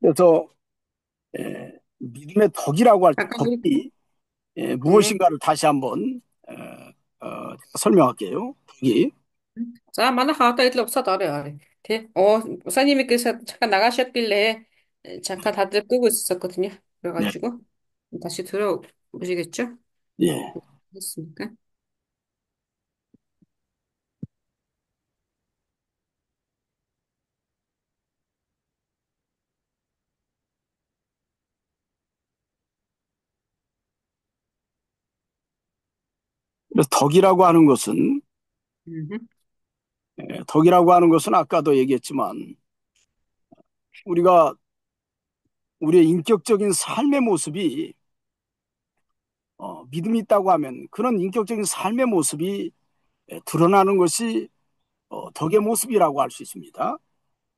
그래서 믿음의 덕이라고 할 때 잠깐 좀, 덕이 네. 무엇인가를 다시 한번 설명할게요. 덕이. За манайха одоо илүү усаад орё. Тий. Санимикээс 잠깐 나가셨길래 잠깐 다들 끄고 있었거든요. 네, 그래가지고 다시 들어오시겠죠? 예. 됐습니까? 그래서 음. 덕이라고 하는 것은 아까도 얘기했지만 우리가 우리의 인격적인 삶의 모습이 믿음이 있다고 하면 그런 인격적인 삶의 모습이 드러나는 것이 덕의 모습이라고 할 수 있습니다.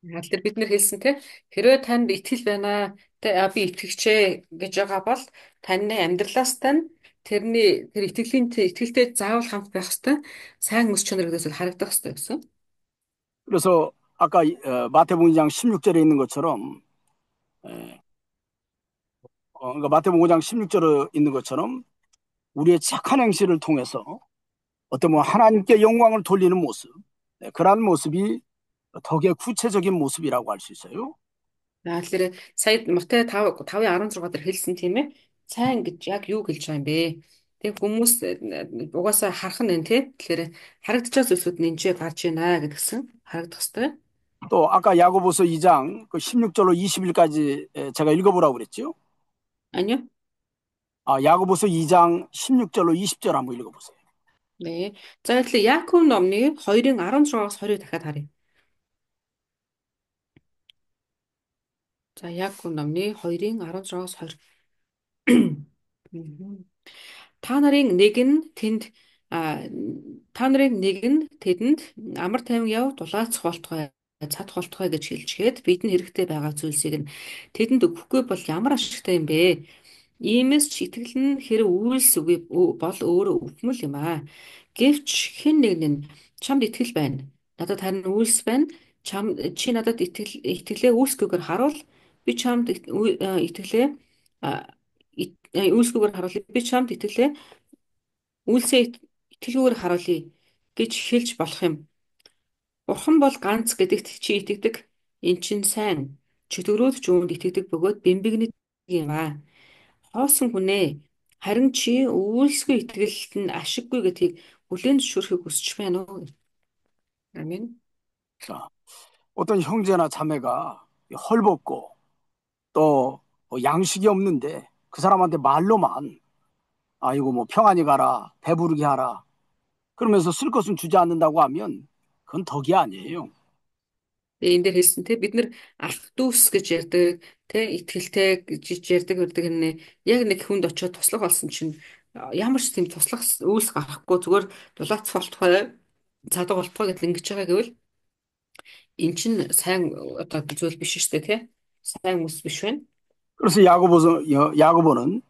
Тэгэхээр бид нэр хэлсэн те хэрвээ танд итгэл байна те би итгэгчээ гэж байгаа бол таны амьдралаас тань тэр итгэлтэй заавал хамт байх хэвээр сайн өс чанар гэдээс харагдах хэвээр гэсэн. 그래서 아까 마태복음 2장 16절에 있는 것처럼 그러니까 마태복음 5장 16절에 있는 것처럼 우리의 착한 행실을 통해서 어떤 뭐 하나님께 영광을 돌리는 모습, 그러한 모습이 덕의 구체적인 모습이라고 할 수 있어요. Тэгэхээр сая Матай 5:16 дээр хэлсэн тийм ээ. Сайн гэж яг юу гэлж байгаа юм бэ? Тэг хүмүүс угаасаа харах нь энэ тий. Тэгэхээр харагдчихсан зүйлсүүд нь энэ ч гарч ийна гэдгсэн харагдах хэвээр. 또 아까 야고보서 2장 그 16절로 20일까지 제가 읽어보라고 그랬죠. Анио? 야고보서 2장 16절로 20절 한번 읽어보세요. 네. За тэгэхээр Яаков номны 2-ын 16-аас 20-ыг дахиад харъя. За Яаков номны 2-ын 16-аас 20. Мгм. Та нарын нэг нь тэнд а та нарын нэг нь тэдэнд амар тайван яв дулаацах болтугай цадах болтугай гэж хэлжгээд бидэнд хэрэгтэй байгаа зүйлсийг нь тэдэнд өгөхгүй бол ямар ашигтай юм бэ? Иймээс ч итгэл нь хэрэв үйлс үгүй бол өөрөө өвмөл юм аа. Гэвч хэн нэг нь чамд итгэл байна. Надад харин үйлс байна. Чи надад итгэлээ үйлсгүйгээр харуул. Би чамд итгэлээ үйлсгүйгээр харуулъя. Би чамд үйлсээ итгэлгүйгээр харуулъя гэж хэлж болох юм. Бурхан бол ганц гэдэгт чи итгэдэг. Эн чинь сайн. Чөтгөрөөд ч үүнд итгэдэг бөгөөд бэмбигнэ юм аа. Хоосон хүнээ харин чи үйлсгүй итгэлт нь ашиггүй гэдгийг бүлээн зөвшөөрөхийг хүсэж байна уу? Амин. 자, 어떤 형제나 자매가 헐벗고 또 양식이 없는데 그 사람한테 말로만 아이고 뭐 평안히 가라 배부르게 하라 그러면서 쓸 것은 주지 않는다고 하면 그건 덕이 아니에요. Тэгээ энэ дээр хэлсэн те бид нар ах дүүс гэж ярьдаг те итгэлтэй гэж ярьдаг нэ яг нэг хүнд очиод туслах болсон чинь ямар ч тийм туслах үйлс гарахгүй зүгээр дулаац болтугай цадаг болтугай гэдэл ингэж байгаа гэвэл эн чинь сайн одоо зүйл биш шүү дээ те сайн хүмүүс биш байна. 그래서 야고보는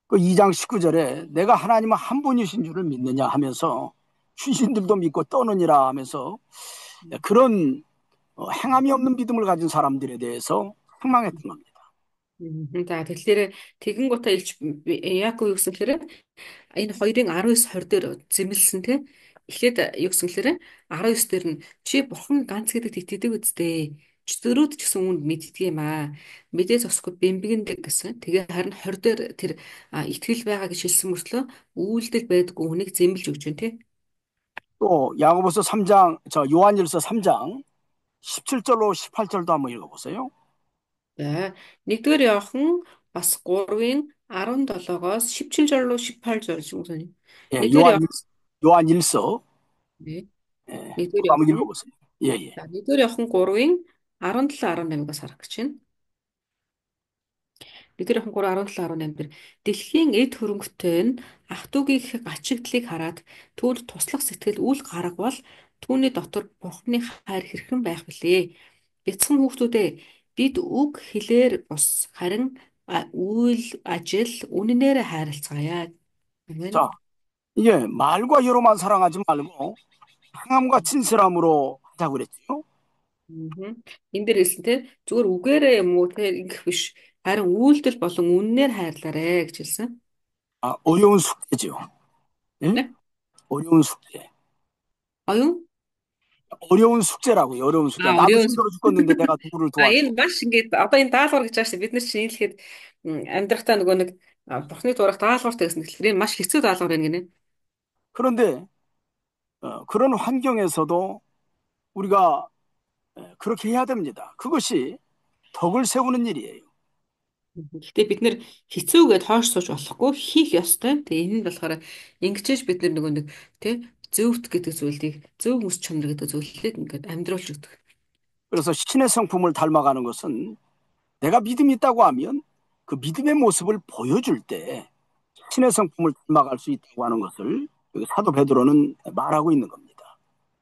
그 2장 19절에 내가 하나님은 한 분이신 줄을 믿느냐 하면서 신신들도 믿고 떠느니라 하면서 그런 행함이 없는 믿음을 가진 사람들에 대해서 책망했던 겁니다. За тэгэхээр тэгэн гутаа Яаков юу гэсэн хэрэг энэ 2-ын 19 20 дээр зэмлсэн те. Эхлээд юу гэсэн гэхээр 19 дээр нь чи бурхан ганц гэдэгт итгэдэг үсттэй. Чөтгөрөөд ч гэсэн үүнд мэддэг юм аа. Мэдээ зосгүй бэмбигэндэг гэсэн. Тэгээ харин 20 дээр тэр итгэл байгаа гэж хэлсэн мөртлөө үйлдэл байдгүй хүнийг зэмлж өгч байна те. 또 야고보서 3장, 요한일서 3장 17절로 18절도 한번 읽어보세요. За 1-р Иохан бас 3-ын 17-оос 17 절로 18절 юм сони. 예, 1-р Иохан 요한일서 네. 예, 1-р 그거 한번 Иохан 읽어보세요. 예, 예. За 1-р Иохан 3-ын 17 18-аас харах гэж байна. 1-р Иохан 3 17 18 дээр дэлхийн эд хөрөнгөтэй нь ах トゥ угийн гачигдлыг хараад түүнд туслах сэтгэл үл гаргавал түүний дотор Бурхны хайр хэрхэн байх вүлээ. Бяцхан хүүхдүүдээ бид үг хэлээр бус харин үйл ажил үнэнээр хайрлцгаая. Амен. 자, 이게 말과 혀로만 사랑하지 말고 행함과 진실함으로 하자고 그랬죠. Мгм. Энэ дээр хэлсэн те зүгээр үгээрээ юм уу те ингэх биш. Харин үйлдэл болон үннээр хайрлаарэ гэж хэлсэн. 어려운 숙제죠. 예? Тэ? 어려운 숙제. Оюун? 어려운 숙제라고요. 어려운 숙제. 나도 Орион. 힘들어 죽겠는데 내가 누구를 Энэ 도와줘. маш ингээд одоо энэ даалгавар гэж байгаа шүү. Бид нар чинь нийлэхэд амьдрахтаа нөгөө нэг бурхны дурах даалгавартай гэсэн. Тэгэхээр энэ маш хэцүү даалгавар байна гинэ. 그런데 그런 환경에서도 우리가 그렇게 해야 됩니다. 그것이 덕을 세우는 일이에요. Гэтэ бид нэр хэцүүгээд хойш сууж болохгүй хийх ёстой. Тэгээ энэ нь болохоор ингэчээж бид нар нөгөө нэг тий зөвхт гэдэг зүйлийг зөв хүс чанар гэдэг зүйлийг ингээд амьдруулж өгдөг. 그래서 신의 성품을 닮아가는 것은 내가 믿음이 있다고 하면 그 믿음의 모습을 보여줄 때 신의 성품을 닮아갈 수 있다고 하는 것을 여기 사도 베드로는 말하고 있는 겁니다.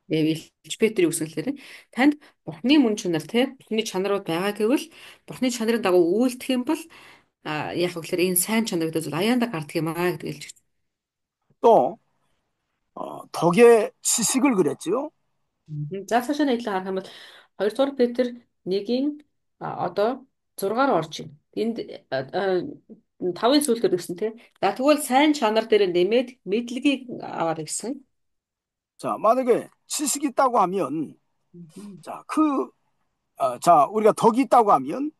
Тэгээ Илч Петрийн үгсгэлээр танд Бурхны мөн чанар тий Бурхны чанарууд байгаа гэвэл Бурхны чанарын дагуу үйлдэх юм бол яг гэхээр энэ сайн чанар гэдэг зүйл аяанда гардаг юм аа гэдэг хэлж байна. 또 덕의 지식을 그랬죠. За цаашаа нийтлэн харах юм бол 2 дугаар Петр 1-ийн одоо 6-аар орж байна. Энд 5-ын сүүлдэр гэсэн тий. За тэгвэл сайн чанар дээр нэмээд мэдлэгийг аваар гэсэн. 자, 만약에 지식이 있다고 하면 Мгм. 우리가 덕이 있다고 하면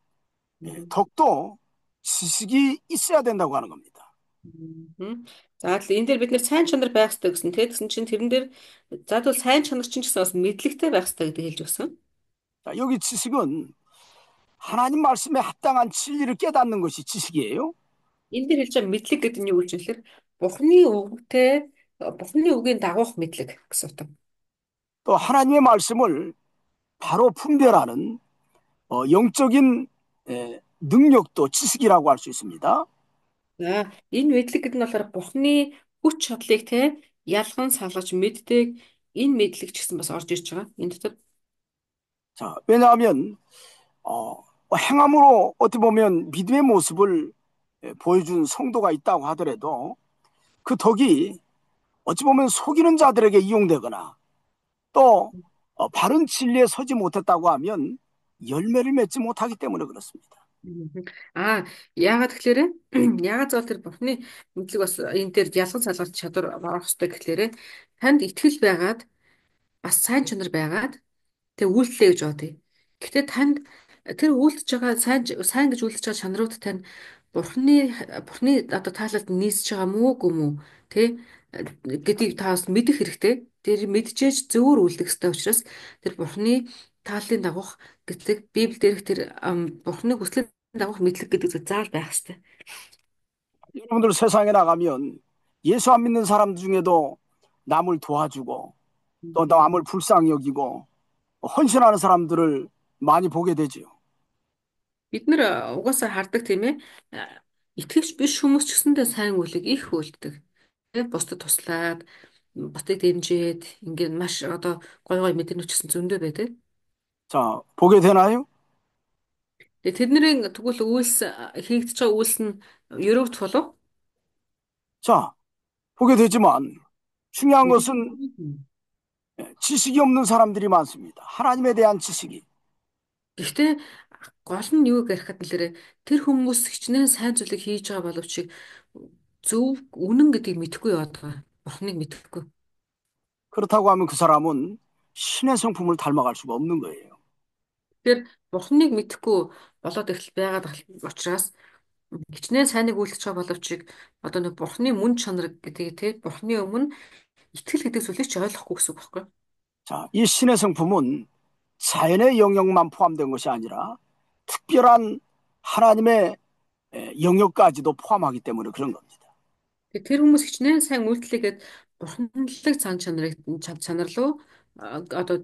Мгм. 덕도 지식이 있어야 된다고 하는 겁니다. Мгм. За тэгэл энэ дээр бид нэр сайн чанар байх хэрэгтэй гэсэн тий. Тэгсэн чинь тэрэн дээр за тэгвэл сайн чанар чинь ч гэсэн бас мэдлэгтэй байх хэрэгтэй гэдэг хэлж өгсөн. 자, 여기 지식은 하나님 말씀에 합당한 진리를 깨닫는 것이 지식이에요. Энэ дээр хэлж байгаа мэдлэг гэдэг нь юу гэж хэлэхээр Бурхны үгтэй Бурхны үгийн дагуух мэдлэг гэсэн утга. 또 하나님의 말씀을 바로 분별하는 영적인 능력도 지식이라고 할 수 있습니다. За энэ мэдлэг гэдэг нь болохоор Бурхны хүч чадлыг те ялган салгаж мэддэг энэ мэдлэг ч гэсэн бас орж ирж байгаа. Энэ дотор 자, 왜냐하면 행함으로 어떻게 보면 믿음의 모습을 보여준 성도가 있다고 하더라도 그 덕이 어찌 보면 속이는 자들에게 이용되거나 또 바른 진리에 서지 못했다고 하면 열매를 맺지 못하기 때문에 그렇습니다. мгм. Яагаад тэгэхээр яагаад зал тэр Бурхны мэдлэг бас энэ дээр ялган салгах чадвар орох хэрэгтэй гэхээр танд итгэл байгаад бас сайн чанар байгаад тэг үйлдэлээ гэж бодъё. Гэхдээ танд тэр үйлдэж байгаа сайн гэж үйлдэж байгаа чанарууд тань бурхны бурхны одоо таалалд нийцж байгаа мүү үгүй мүү тэ гэдгийг та бас мэдэх хэрэгтэй. Тэр мэдчихэж зөвөр үйлдэх хэрэгтэй учраас тэр бурхны тааллын дагуух гэдэг Библиэлд дээрх тэр бурхны хүслийн дагуух мэдлэг гэдэг зүйл заавал байх хэрэгтэй. 여러분들 세상에 나가면 예수 안 믿는 사람 중에도 남을 도와주고 또 남을 불쌍히 여기고 헌신하는 사람들을 많이 보게 되지요. Бид нэр угаасаа хардаг тийм ээ. Итгэвч биш хүмүүс ч гэсэндээ сайн үлэг их үлддэг. Тэгээд бусдад туслаад, бусдыг дэмжиж, ингээд маш одоо гой гой мэдрэмж гэсэн зөндөө байдаг. 자, 보게 되나요? Тэгээд тэдний тэгвэл хийгдэж байгаа үйлс нь ерөөгдөх болов? 자, 보게 되지만 중요한 것은 지식이 없는 사람들이 많습니다. 하나님에 대한 지식이. Гэхдээ гол нь юу гэхэд нэлээ тэр хүмүүс хичнээн сайн зүйлийг хийж байгаа боловч зөв үнэн гэдгийг мэдэхгүй яваад байгаа. Бурхныг мэдэхгүй. 그렇다고 하면 그 사람은 신의 성품을 닮아갈 수가 없는 거예요. Тэгэхээр Бурхныг мэдэхгүй болоод ирэл байгаад учраас хичнээн сайныг үйлдэж байгаа боловч одоо нэг Бурхны мөн чанар гэдгийг тий Бурхны өмнө итгэл гэдэг зүйлийг ч ойлгохгүй гэсэн үг байхгүй. 자, 이 신의 성품은 자연의 영역만 포함된 것이 아니라 특별한 하나님의 영역까지도 포함하기 때문에 그런 겁니다. Тэр хүмүүс хичнээн сайн үйлдэлгээд бурханлаг чанар руу одоо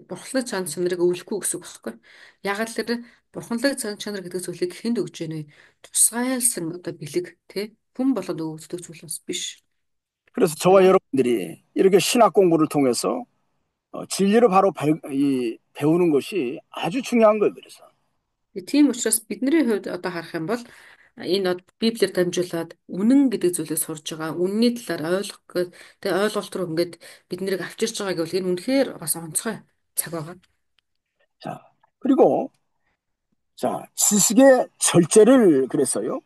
бурханлаг чанарыг өвлөхгүй гэсэн үг байхгүй. Ягаад л тэр бурханлаг чанар гэдэг зүйлийг хэнд өгж яах вэ? Тусгайлсан одоо бэлэг тий хүн болоод өгөгддөг зүйл бас биш. 그래서 저와 За 여러분들이 이렇게 신학 공부를 통해서 진리를 바로 배우는 것이 아주 중요한 거예요. 그래서. тийм учраас бидний хувьд одоо харах юм бол энэ Библиэр дамжуулаад үнэн гэдэг зүйлийг сурж байгаа. Үнний талаар ойлгох гээд тэгээ ойлголт руу ингээд бид нэрийг авчирч байгааг бол энэ үнэхээр бас онцгой цаг байгаа. 자, 그리고 자, 지식의 절제를 그랬어요.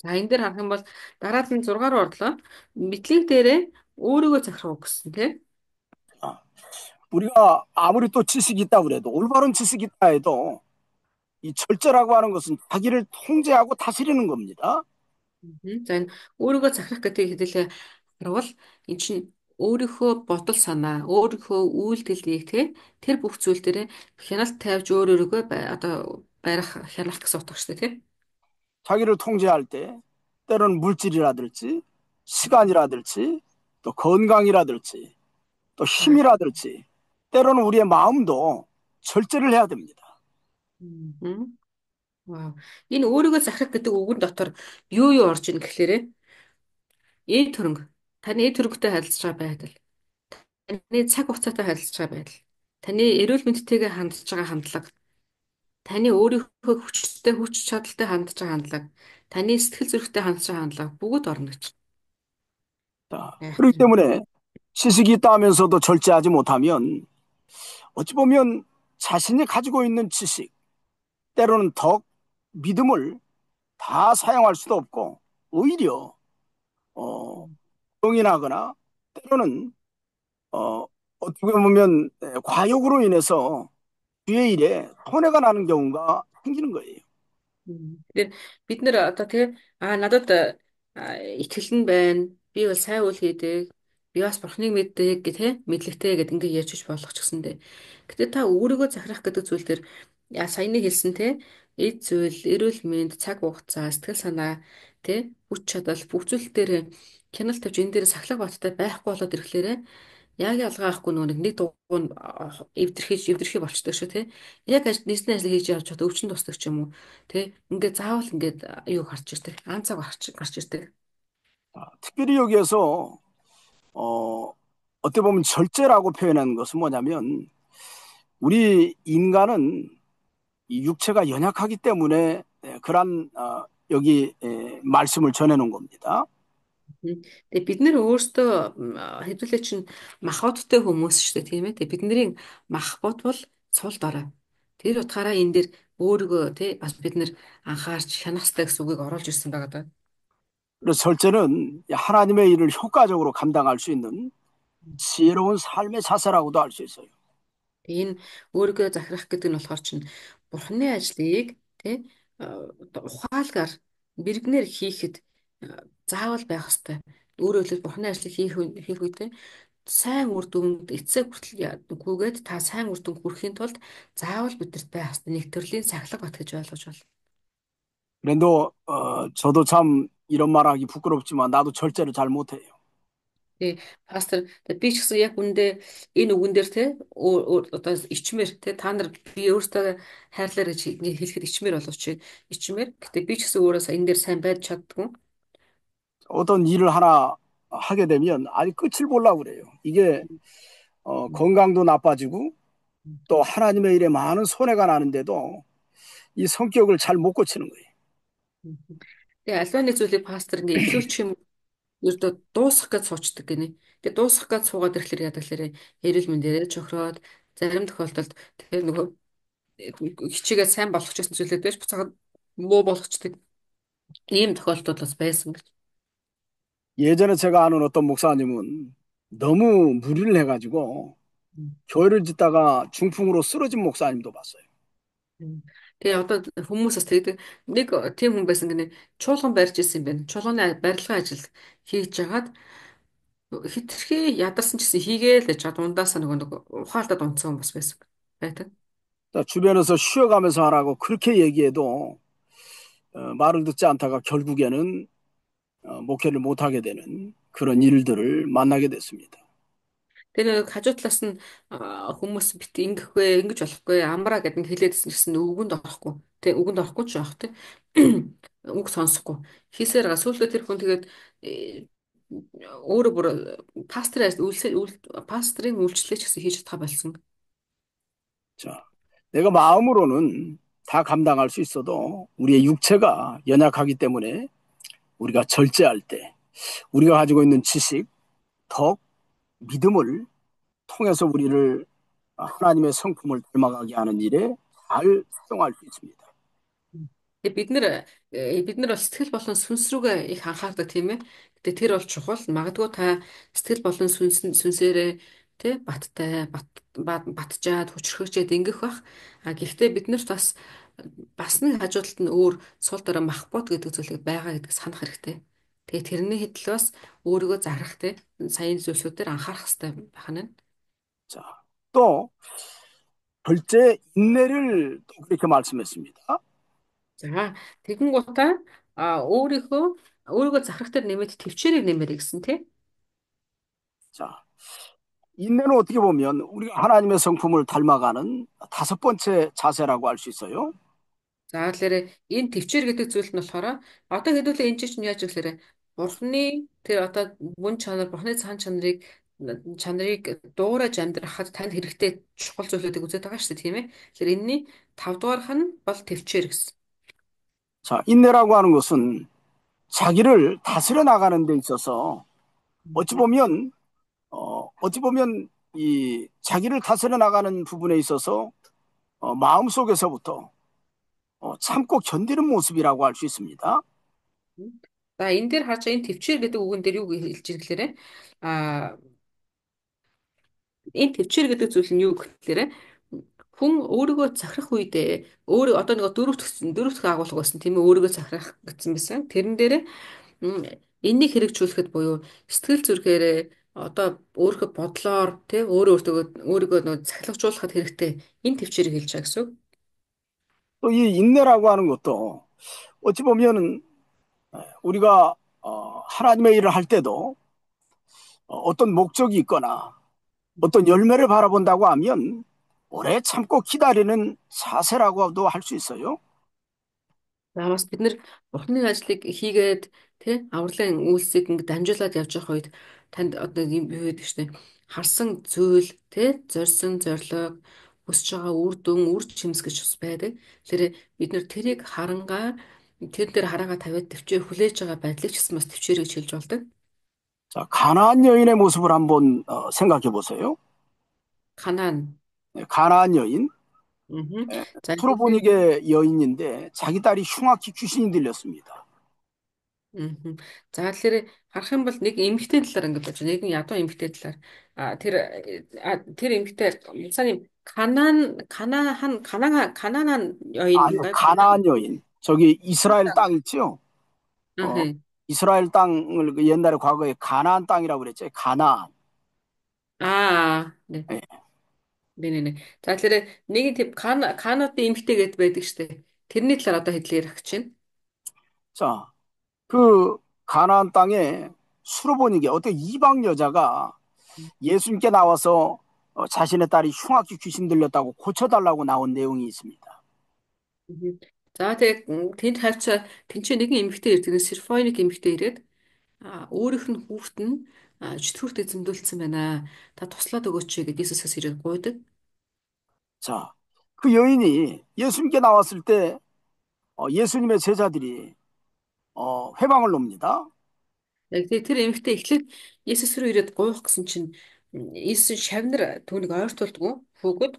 За энэ дээр харах юм бол дараад нь 6 руу орлоо. Мэдлэг дээрээ өөрийгөө захирах гэсэн тийм. 아, 우리가 아무리 또 지식이 있다 그래도 올바른 지식이 있다 해도 이 절제라고 하는 것은 자기를 통제하고 다스리는 겁니다. За энэ өөрийгөө захирах гэдэг хэдэлээ харвал эн чинь өөрийнхөө бодол санаа, өөрийнхөө үйлдэлийг тэр бүх зүйл дээрээ хяналт тавьж өөрөөгөө одоо барих хянах гэсэн утга шүү дээ тийм. 자기를 통제할 때 때로는 물질이라든지 시간이라든지 또 건강이라든지 또 За. 힘이라든지 때로는 우리의 마음도 절제를 해야 됩니다. Мгм. Вау. Энэ өөрийгөө захирах гэдэг үгэн дотор юу орж ийн гэхлээрэ эд хөрөнгө. Таны эд хөрөнгөтэй харилцаж байгаа байдал. Таны цаг хугацаатай харилцаж байгаа байдал. Таны эрүүл мэндтэйгээ хандж байгаа хандлага. Таны өөрийнхөө хүчтэй хүч чадалтай хандж байгаа хандлага. Таны сэтгэл зүрэхтэй хандж байгаа хандлага бүгд орно гэж. 자, 그렇기 Айхтар. 때문에 지식이 있다 하면서도 절제하지 못하면 어찌 보면 자신이 가지고 있는 지식, 때로는 덕, 믿음을 다 사용할 수도 없고 오히려 어, 용인하거나 때로는 어떻게 보면 과욕으로 인해서 주의 일에 손해가 나는 경우가 생기는 거예요. Тэгэхээр бид нэр одоо надад итгэл нь байна. Би бол сайн үйл хийдэг. Би бас бурхныг мэддэг гэх мэдлэгтэй гэдэг ингээ ярьж болох ч гэсэндээ. Гэтэ та өөрийгөө захирах гэдэг зүйл дээр саяны хэлсэн эд зүйл, эрүүл мэнд, цаг хугацаа, сэтгэл санаа хүч чадал бүх зүйл дээр хяналт тавьж энэ дээр сахлах баттай байхгүй болоод ирэхлээрэ яг ялгаахгүй нэг дугуй нь эвдэрхий болчдөг шүү тий. Яг нийслэлийн ажил хийж явж чадаад өвчин тусдаг ч юм уу. Тий. Ингээд заавал ингээд юу гарч ирдэг. Ан цаг гарч ирдэг. 특별히 여기에서 어, 어떻게 보면 절제라고 표현하는 것은 뭐냐면 우리 인간은 이 육체가 연약하기 때문에 그러한 여기 말씀을 전해놓은 겁니다. Мгм. Тэгээ бид нэр өөрсдөө хэдүүлээ чинь махбодтой хүмүүс шүү дээ тийм ээ. Тэгээ бидний махбод бол цул дорой. Тэр утгаараа энэ дэр өөрийгөө бас бид нэр анхаарч хянах хэрэгтэй гэсэн үгийг оруулж ирсэн байгаа даа. 그래서 절제는 하나님의 일을 효과적으로 감당할 수 있는 지혜로운 삶의 자세라고도 할 수 있어요. Тэгээ энэ өөрийгөө захирах гэдэг нь болохоор чинь бурхны ажлыг ухаалгаар мэрэгнэр хийхэд заавал байх хэрэгтэй. Өөрөөр хэлбэл бурхны ажлыг хийх үедээ сайн үр дүнд эцэг хүртэл гүгээд та сайн үр дүнд хүрэхийн тулд заавал бидэрт байх хэрэгтэй нэг төрлийн сахилга бат гэж ойлгож байна. 그런데 저도 참 이런 말하기 부끄럽지만 나도 절제를 잘 못해요. Тэгээ пастор би ч гэсэн яг үндэ энэ үгэн дээр одоо ичмэр та нар би өөртөө хайрлаарай гэж хэлэхэд ичмэр боловч ичмэр гэтээ би ч гэсэн өөрөөс энэ дээр сайн байж чаддгүй. 어떤 일을 하나 하게 되면 아예 끝을 보려고 그래요. 이게 건강도 나빠지고 또 하나님의 일에 많은 손해가 나는데도 이 성격을 잘 못 고치는 거예요. Тэгээ аливаа нэг зүйлийг пастор ингээ эхлүүлчих юм ердөө дуусгах гэж суучдаг гинэ. Тэгээ дуусгах гэж суугаад ирэхлээр яадаг лээрэ эрүүл мэндээрээ чөхрөөд зарим тохиолдолд тэгээ нөгөө хичээгээ сайн болгох гэсэн зүйлүүд байж буцаад муу болгочдөг. Ийм тохиолдол бас байсан гэж. 예전에 제가 아는 어떤 목사님은 너무 무리를 해가지고 교회를 짓다가 중풍으로 쓰러진 목사님도 봤어요. Мгм. Тэгээ одоо хүмүүсээс тэгдэг нэг тийм хүн байсан гинэ чуулган барьж ирсэн юм байна. Чуулганы барилгын ажил хийж жагаад хитрхи ядарсан ч гэсэн хийгээл гэж ундаасаа нөгөө ухаалтад унтсан хүн бас байсан байдаг. 주변에서 쉬어가면서 하라고 그렇게 얘기해도 말을 듣지 않다가 결국에는 목회를 못하게 되는 그런 일들을 만나게 됐습니다. Тэгээ нэг хажуу талаас нь хүмүүс бит ингэхгүй ингэж болохгүй амраа гэдэг нь хэлээдсэн гэсэн үгэнд орохгүй. Тэг үгэнд орохгүй ч яах те. Үг сонсохгүй. Хийсээр га сүүлдээ тэр хүн тэгээд өөрөө бүр пасторын үйлчлэлээ ч гэсэн хийж чадхаа болсон. 자, 내가 마음으로는 다 감당할 수 있어도 우리의 육체가 연약하기 때문에 우리가 절제할 때 우리가 가지고 있는 지식, 덕, 믿음을 통해서 우리를 하나님의 성품을 닮아가게 하는 일에 잘 사용할 수 있습니다. Тэгээ бид нар бол сэтгэл болон сүнс рүүгээ их анхаардаг тийм ээ. Гэтэ тэр бол чухал. Магадгүй та сэтгэл болон сүнсээрээ тий батжаад хүчрхэгжээд ингэх бах. А гэхдээ биднэрт бас нэг хажуу талд нь өөр сул дорой мах бод гэдэг зүйлийг байгаа гэдгийг санах хэрэгтэй. Тэгээ тэрний хэдэл бас өөрийгөө зарах тий саяны зүйлсүүдээр анхаарах хэрэгтэй байх нь. 자, 또 둘째 인내를 또 그렇게 말씀했습니다. За тэгэн гутаа өөрийгөө захирах дээр нэмээд төвчээрийг нэмэрэй гэсэн тий. 자, 인내는 어떻게 보면 우리가 하나님의 성품을 닮아가는 다섯 번째 자세라고 할 수 있어요. За тэгэхээр энэ төвчээр гэдэг зүйл нь болохоор одоо хэдүүлээ энэ чинь яаж гэхээр бурхны тэр одоо мөн чанар бурхны цаан чанарыг дуурайж амьдрахад танд хэрэгтэй чухал зүйлүүдийг үзээд байгаа шүү дээ тийм ээ. Тэгэхээр энэний 5 дугаарх нь бол төвчээр гэсэн. 자, 인내라고 하는 것은 자기를 다스려 나가는 데 있어서 어찌 보면 어찌 보면 이 자기를 다스려 나가는 부분에 있어서 마음속에서부터 참고 견디는 모습이라고 할 수 있습니다. За энэ дээр харж байгаа энэ төвчээр гэдэг үгэн дээр юу хэлж ирэхлээрэ а энэ төвчээр гэдэг зүйл нь юу гэхээр хүн өөрийгөө захирах үедээ өөрөө одоо нэг дөрөвдөх агуулга байсан тийм ээ өөрийгөө захирах гэсэн байсан. Тэрэн дээр энэнийг хэрэгжүүлэхэд буюу сэтгэл зүрхээрээ одоо өөрийнхөө бодлоор тий өөрийгөө нөө цахилгажуулахад хэрэгтэй энэ төвчээрийг хэлж байгаа гэсэн үг. 또 이 인내라고 하는 것도 어찌 보면은 우리가 하나님의 일을 할 때도 어떤 목적이 있거나 어떤 열매를 바라본다고 하면 오래 참고 기다리는 자세라고도 할 수 있어요. За бас бид нэр бурхны ажлыг хийгээд тий авралын үйлсийг ингэ дамжуулаад явж байгаа үед танд одоо юм юу гэдэг чинь харсан зүйл тий зорьсон зорилго хүсэж байгаа үр дүн үр жимс гэж бас байдаг. Тэгэхээр бид нэр тэрийг харангаа тэр дээр хараагаа тавиад төвчээр хүлээж байгаа байдлыг ч гэсэн бас төвчээр гэж хэлж болдог. 자, 가나안 여인의 모습을 한번 생각해 보세요. Ханаан. 가나안 여인, Аа. За 수로보니게 여인인데 자기 딸이 흉악히 귀신이 들렸습니다. мгм. За тэгэхээр харах юм бол нэг эмэгтэй талаар ингэж бодож байна. Нэгэн ядуу эмэгтэй талаар тэр эмэгтэй Мусаны Канаан 아니요, 여인인가요? 가나안 여인. 저기 이스라엘 땅 있죠? 어, 아, 이스라엘 땅을 그 옛날에 과거에 가나안 땅이라고 그랬죠. 가나안. 네. 예. 네네네. За тэгэхээр нэг тийм Канаатын эмэгтэй гэд байдаг штэ. Тэрний талаар одоо хэдлээр агч байна. 자, 그 가나안 땅에 수로보니게 어떤 이방 여자가 예수님께 나와서 자신의 딸이 흉악히 귀신 들렸다고 고쳐달라고 나온 내용이 있습니다. Мгм. За тэгээ тэнд хайрцаа тэнцээ нэгэн эмэгтэй ирдэг. Сирфоник эмэгтэй ирээд өөрийнх нь хүүхэд нь чөтгөрт эзэмдүүлсэн байна. Та туслаад өгөөч гэд Иесусээс ирээд гуйдаг. 자, 그 여인이 예수님께 나왔을 때 예수님의 제자들이 회방을 놉니다. Яг тэгээ тэр эмэгтэй эхлээд Иесус рүү ирээд гуйх гэсэн чинь Иесус шавнар түүнийг ойртуулдгүй хүүхэд.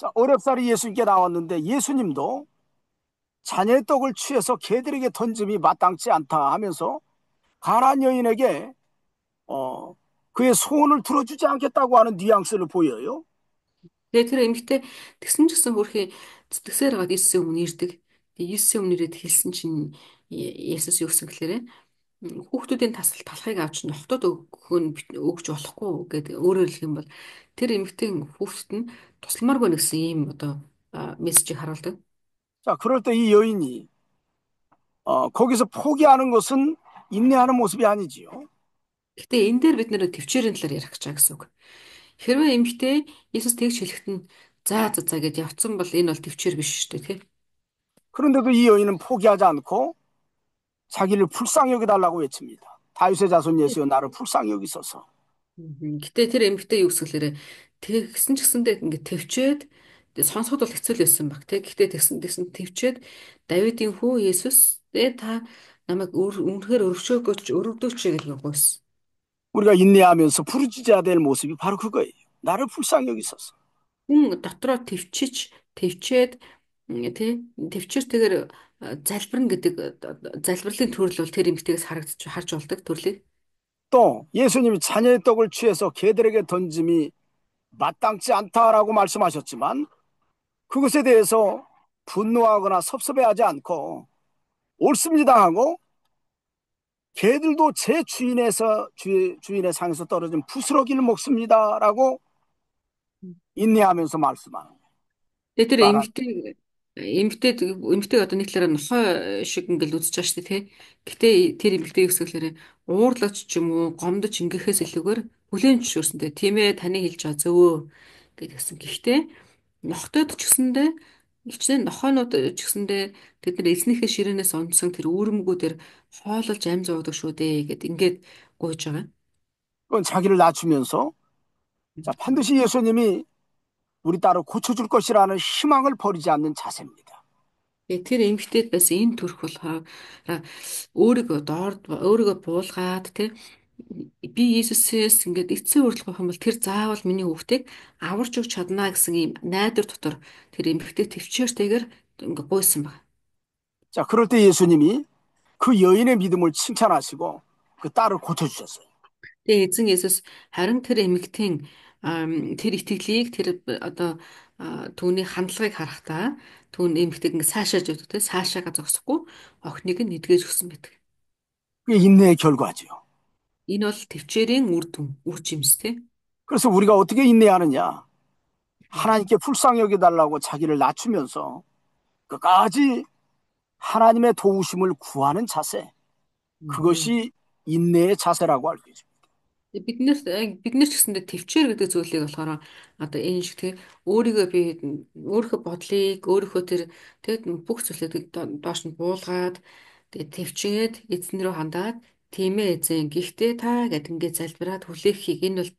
자, 어렵사리 예수님께 나왔는데 예수님도 자녀의 떡을 취해서 개들에게 던짐이 마땅치 않다 하면서 가나안 여인에게 그의 소원을 들어주지 않겠다고 하는 뉘앙스를 보여요. Тэгээ тэр эмэгтэй тэгсэн ч гэсэн хөрхий зүтгэсээр хагаад Иесусийн өмнө ирдэг. Тэгээ Иесусийн өмнө ирээд хэлсэн чинь Иесус юу гэсэн гэхээр хүүхдүүдийн талхыг авч нохтод өгч болохгүй гэдэг өөрөөр хэлэх юм бол тэр эмэгтэй хүүхдэд нь тусламааргүй нэгсэн ийм одоо мессежийг харуулдаг. 자, 그럴 때 이 여인이 거기서 포기하는 것은 인내하는 모습이 아니지요. Гэхдээ энэ дээр бид нэр төвчээрийн талаар ярих гэж байгаа гэсэн үг. Хэрвээ эмэгтэй Иесус тэгж хэлэхэд нь за гэж явцсан бол энэ бол төвчээр биш шүү дээ, тий. 그런데도 이 여인은 포기하지 않고 자기를 불쌍히 여겨달라고 외칩니다. 다윗의 자손 예수여 나를 불쌍히 여기소서. Гэтэ тэр эмэгтэй юу гэсгэлээрэ тэгсэн ч гэсэндээ ингээд төвчээд сонсоход бол хэцүү л байсан баг тий. Гэтэ тэгсэн төвчээд Давидын хүү Есүс та намайг үнэхээр өрөвдөөч гэж гуйсан. 우리가 인내하면서 부르짖어야 될 모습이 바로 그거예요. 나를 불쌍히 여기소서. Хүн дотроо төвчээд тий төвчээртэйгээр залбирна гэдэг залбирлын төрөл бол тэр эмэгтэйгээс харж болдог төрлийг. 또 예수님이 자녀의 떡을 취해서 개들에게 던짐이 마땅치 않다라고 말씀하셨지만 그것에 대해서 분노하거나 섭섭해하지 않고 옳습니다 하고 개들도 제 주인의 상에서 떨어진 부스러기를 먹습니다라고 인내하면서 말씀하는 거예요. Тэгээ тэр 말하는 эмэгтэй одоо нэг талаараа нохой шиг ингээл үзэж байгаа шүү дээ тий. Гэтэ тэр эмэгтэй өсгөлөөр уурлаж ч юм уу гомдож ингэхээс илүүгээр бүлээн зөвшөөрсөнтэй. Тийм ээ таны хэлж байгаа зөвөө гэдгсэн. Гэхдээ нохтойд ч гэсэндээ хичнээн нохойнууд ч гэсэндээ тэд нар эзнийхээ ширээнээс онцсон тэр үүрэмгүүдээр хоололж амь зуудаг шүү дээ гэд ингээд гуйж байгаа. 건 자기를 낮추면서 자, 반드시 예수님이 우리 딸을 고쳐줄 것이라는 희망을 버리지 않는 자세입니다. Тэгээ тэр эмгтээд бас энэ төрх болохоор өөрийгөө буулгаад тий би Иесусээс ингээд эцсийн хүртэл байх юм бол тэр заавал миний хүүхдийг аварч өгч чадна гэсэн ийм найдар дотор тэр эмгтээ төвчээртэйгээр ингээд гуйсан баг. 자, 그럴 때 예수님이 그 여인의 믿음을 칭찬하시고 그 딸을 고쳐주셨어요. Тэгээ эзэн Иесус харин тэр эмэгтэйн тэр итгэлийг тэр одоо түүний хандлагыг харахтаа түүн эмэгтэйг ингээ сайшааж өгдөг те сайшаага зогсохгүй охиныг нь эдгэж өгсөн байдаг. 그게 인내의 결과죠. Энэ бол төвчээрийн үр жимс те. 그래서 우리가 어떻게 인내하느냐? 하나님께 불쌍히 여겨달라고 자기를 낮추면서 끝까지 하나님의 도우심을 구하는 자세. Мгм. 그것이 인내의 자세라고 할 수 있습니다. Бид нэр ч гэсэндээ төвчээр гэдэг зүйлийг болохоор одоо энэ шиг тэгээ өөрийгөө би өөрийнхөө бодлыг өөрийнхөө тэр тэгээд бүх зүйлийг доош нь буулгаад тэгээд төвчгээд эзэн рүү хандаад тийм ээ эзэн гэхдээ та гэд ингээд залбираад хүлээхийг энэ бол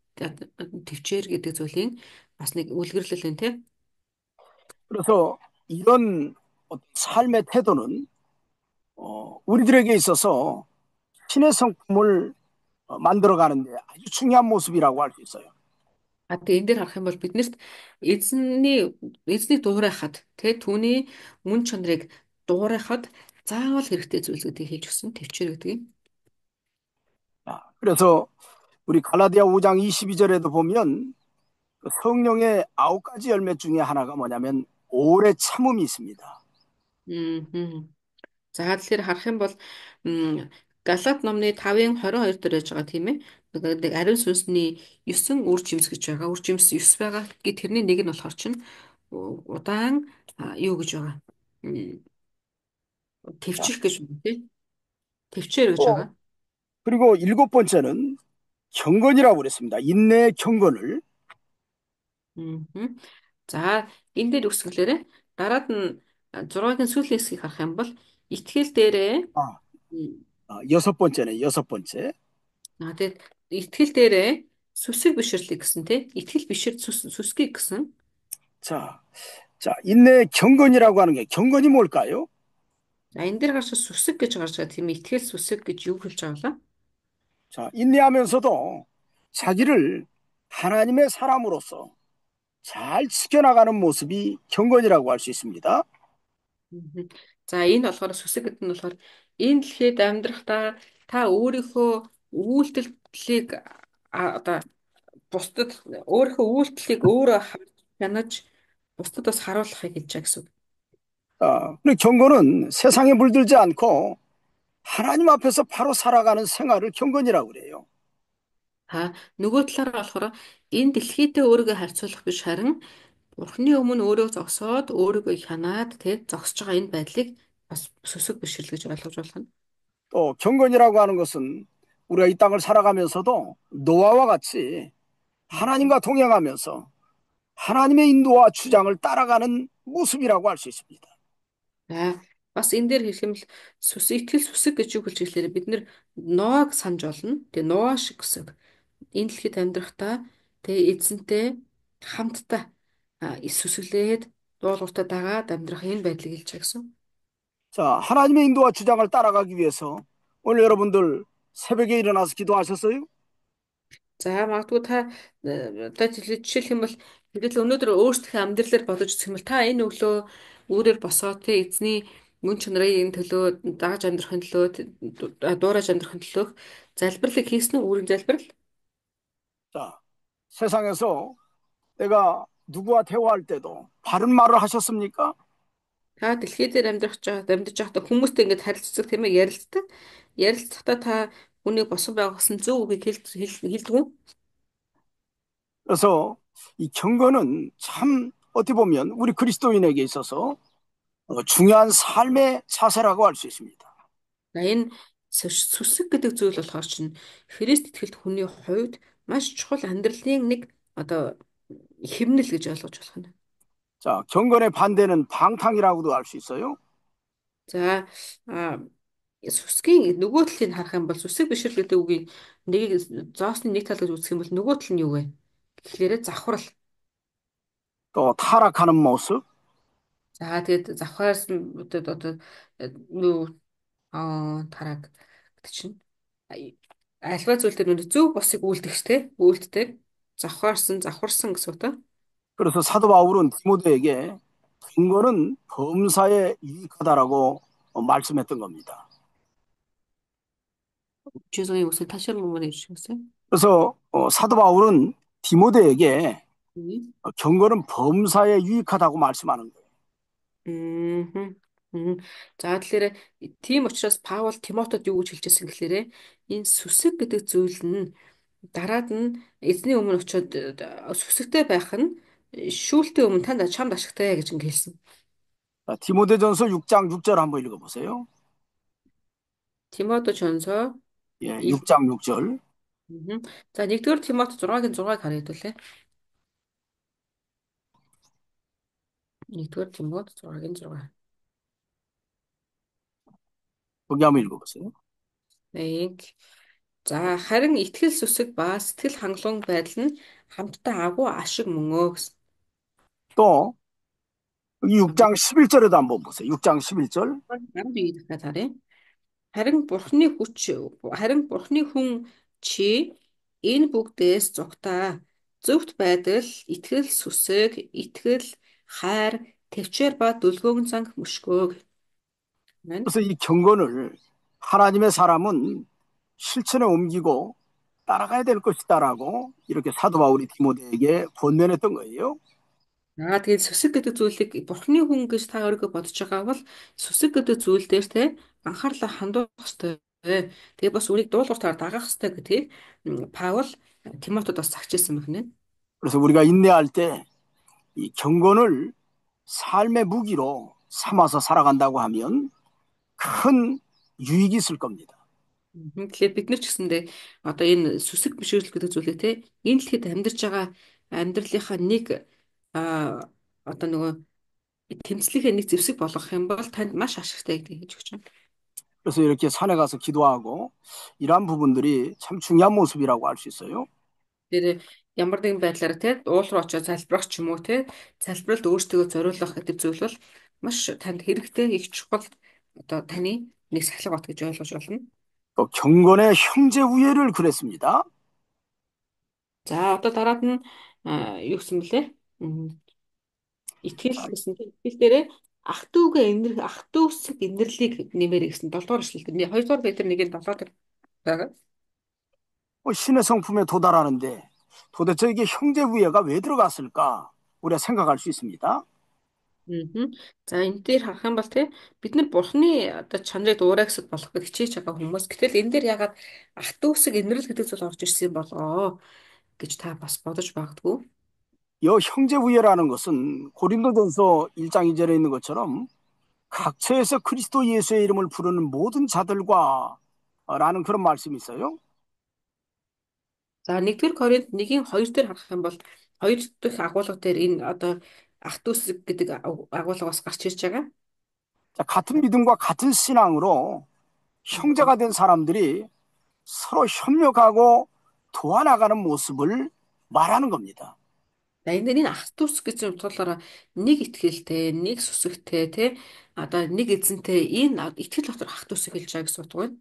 төвчээр гэдэг зүйлийн бас нэг үлгэрлэл байна те. 그래서 이런 삶의 태도는 우리들에게 있어서 신의 성품을 만들어가는데 아주 중요한 모습이라고 할 수 있어요. А тэгээ энэ дээр харах юм бол биднэрт эзний дуурайхад тэгээ түүний мөн чанарыг дуурайхад заавал хэрэгтэй зүйл гэдгийг хэлж өгсөн төвчээр гэдэг юм. 그래서 우리 갈라디아 5장 22절에도 보면 성령의 9가지 열매 중에 하나가 뭐냐면 오래 참음이 있습니다. Мгм. За тэгэхээр харах юм бол м, Галаат номны 5:22 дээр байж байгаа тийм ээ. Нэг ариун сүнсний 9 үр жимс гэж байгаа. Үр жимс 9 байгаа. Тэрний нэг нь болохоор чинь удаан юу гэж байгаа. М, 자, Тэвчих гэж байна тийм. Тэвчээр гэж 또 байгаа. 그리고 일곱 번째는 경건이라고 그랬습니다. 인내의 경건을 Мгм. За энэ дээр үсгэлээрээ дараад нь 6-гийн сүүлийн хэсгийг харах юм бол итгэл дээрээ 아, м, 여섯 번째네, 여섯 번째. тэгээд итгэл дээрээ сүсэг бишрлийг гэсэн тий итгэл бишэр сүсгийг гэсэн. 자, 자, 인내의 경건이라고 하는 게 경건이 뭘까요? За энэ дээр гарч сүсэг гэж гарч байгаа тийм итгэл сүсэг гэж юу хэлж байгаа вэ? 자, 인내하면서도 자기를 하나님의 사람으로서 잘 지켜나가는 모습이 경건이라고 할 수 있습니다. Мгм. За энэ болохоор сүсэг гэдэг нь болохоор энэ дэлхийд амьдрахдаа та өөрийнхөө үйлдэлийг одоо бусдад өөрийнхөө үйлдэлийг өөрөө харж чанаж бусдад бас харуулахыг хэлж байгаа гэсэн үг. 그리고 경건은 세상에 물들지 않고 하나님 앞에서 바로 살아가는 생활을 경건이라고 그래요. Та нөгөө талаараа болохоор энэ дэлхийдээ өөрийгөө харьцуулах биш харин Бурхны өмнө өөрөө зогсоод өөрийгөө хянаад тэг зогсож байгаа энэ байдлыг бас сүсэг бишрэл гэж ойлгож байна. 또 경건이라고 하는 것은 우리가 이 땅을 살아가면서도 노아와 같이 하나님과 동행하면서 하나님의 인도와 주장을 따라가는 모습이라고 할 수 있습니다. За бас энэ дээр хэлэх юм бол итгэл сүсэг гэж юу хэлж ирэхээр бид нэр Ноаг санаж олно. Тэгээ Ноа шиг үсэг. Энэ дэлхийд амьдрахдаа тэгээ эзэнтэй хамтдаа сүсгэлээд дуулууртаа дагаад амьдрах энэ байдлыг хэлж байгаа гэсэн. 자, 하나님의 인도와 주장을 따라가기 위해서 오늘 여러분들 새벽에 일어나서 기도하셨어요? За магадгүй та одоо жишээлх юм бол тэгэл өнөөдөр өөрсдөө амьдралаар бодож үзэх юм бол та энэ өглөө үүрээр босоод тэ эзний мөн чанарын төлөө дааж амьдрахын төлөө дуурайж амьдрахын төлөө залбирлыг хийсэн үү? Үүрэг залбирал? 자, 세상에서 내가 누구와 대화할 때도 바른 말을 하셨습니까? Та дэлхий дээр амьдарч байхдаа хүмүүстэй ингэж харилцдаг тийм ээ ярилцдаг. Ярилцахдаа та хүнийг босго байгуулсан зөв үгийг хэлдэг үү? 그래서 이 경건은 참 어떻게 보면 우리 그리스도인에게 있어서 중요한 삶의 자세라고 할 수 있습니다. За энэ сүсэг гэдэг зүйл болохоор чинь Христ итгэлт хүний хувьд маш чухал амьдралын нэг одоо хэмнэл гэж ойлгож болох нь. 자, 경건의 반대는 방탕이라고도 할 수 있어요. За а, сүсгийн нөгөө талыг харах юм бол сүсэг бишрэл гэдэг үгийн нэг зоосны нэг тал гэж үзэх юм бол нөгөө тал нь юу вэ? Тэгэхээр завхрал. 또 타락하는 모습, За тэгээд завхаарсан одоо юу тараг гэдэг чинь альва зүйл дээр нүд зөв босыг үйлдэгчтэй үйлддэг завхарсан гэсэн үг. 그래서 사도 바울은 디모데에게 경건은 범사에 유익하다라고 말씀했던 겁니다. 죄송해요. 무슨 다시 한 번만 해주시겠어요? 그래서 사도 바울은 디모데에게 네. 경건은 범사에 유익하다고 말씀하는 거예요. 음. 음. За тэгэхээр тийм учраас Паул Тимотед юу гэж хэлж ирсэн гэхээр энэ сүсэг гэдэг зүйл нь дараад нь эзний өмнө очиод сүсэгтэй байх нь шүүлтийн өмнө танд чамд ашигтай гэж ингэ хэлсэн. 자, 디모데전서 6장 6절 한번 읽어보세요. Тимото чонсоо 예, ил. 6장 6절. Мгм. За нэгдүгээр Тимото 6-гийн 6-ыг харъя хэвлээ. Нэгдүгээр Тимото 6-гийн 6. 거기 한번 읽어보세요. Нэг. За харин итгэл сүсэг ба сэтгэл хангалуун байдал нь хамтдаа агуу ашиг мөн өө гэсэн. 또 여기 6장 11절에도 한번 보세요. 6장 11절. 12 дахиад харъя. Харин бурхны хүн чи энэ бүгдээс зугтаа зөвхт байдал, итгэл сүсэг, итгэл, хайр, тэвчээр ба дүлгөөн занг мөшгөөг. Амен. 그래서 이 경건을 하나님의 사람은 실천에 옮기고 따라가야 될 것이다라고 이렇게 사도 바울이 디모데에게 권면했던 거예요. Тэгээд сүсэг гэдэг зүйлийг бурхны хүн гэж та өөрийгөө бодож байгаа бол сүсэг гэдэг зүйл дээр те анхаарлаа хандуулах хэрэгтэй. Тэгээд бас үнийг дуулууртаар дагах хэрэгтэй гэдгийг Паул Тимотед бас загчээсэн байна. 그래서 우리가 인내할 때 이 경건을 삶의 무기로 삼아서 살아간다고 하면 큰 유익이 있을 겁니다. Тэгэхээр бид нар ч гэсэндээ одоо энэ сүсэг бишрэл гэдэг зүйлээ те энэ дэлхийд амьдарч байгаа амьдралынхаа нэг одоо нөгөө тэмцлийнхээ нэг зэвсэг болгох юм бол танд маш ашигтай гэдгийг хэлж өгч байна. 그래서 이렇게 산에 가서 기도하고 이러한 부분들이 참 중요한 모습이라고 할 수 있어요. Тэр ямар нэгэн байдлаар те уул руу очиж залбирах ч юм уу те залбиралд өөртөө зориулах гэдэг зүйл бол маш танд хэрэгтэй их чухал одоо таны нэг сахилга бат гэж ойлгож байна. 또 경건의 형제 우애를 그랬습니다. За одоо дараад нь юу гэсэн бэлээ? Итгэл гэсэн тийм итгэл дээрээ ах トゥ усыг инэрлийг нэмэрэй гэсэн 7 дугаар эшлэл. 2 дугаар Петр 1-ийн 7 дээр байгаа. 신의 성품에 도달하는데 도대체 이게 형제 우애가 왜 들어갔을까? 우리가 생각할 수 있습니다. Мгм. За энэ дээр харах юм бол те бид нар бурхны одоо чанарыг дуурайгсад болох гэж хичээж байгаа хүмүүс. Гэтэл энэ дээр ягаад ах トゥ усыг инэрл гэдэг зүйл орж ирсэн болоо гэж та бас бодож магадгүй. 이 형제 우애라는 것은 고린도전서 1장 2절에 있는 것처럼 각처에서 그리스도 예수의 이름을 부르는 모든 자들과 라는 그런 말씀이 있어요. За нэгдүгээр Коринт 1-ийн 2 дээр харах юм бол хоёр дахь агуулга дээр энэ одоо ах トゥ ус гэдэг агуулга бас гарч ирж байгаа. 자, 같은 믿음과 같은 신앙으로 형제가 된 사람들이 서로 협력하고 도와나가는 모습을 말하는 겁니다. За энэ дээр энэ ах トゥ ус гэж утгaalаараа нэг итгэлтэй, нэг сүсэгтэй те одоо нэг эзэнтэй энэ итгэл дотор ах トゥ усыг хэлж байгаа гэсэн утга байна.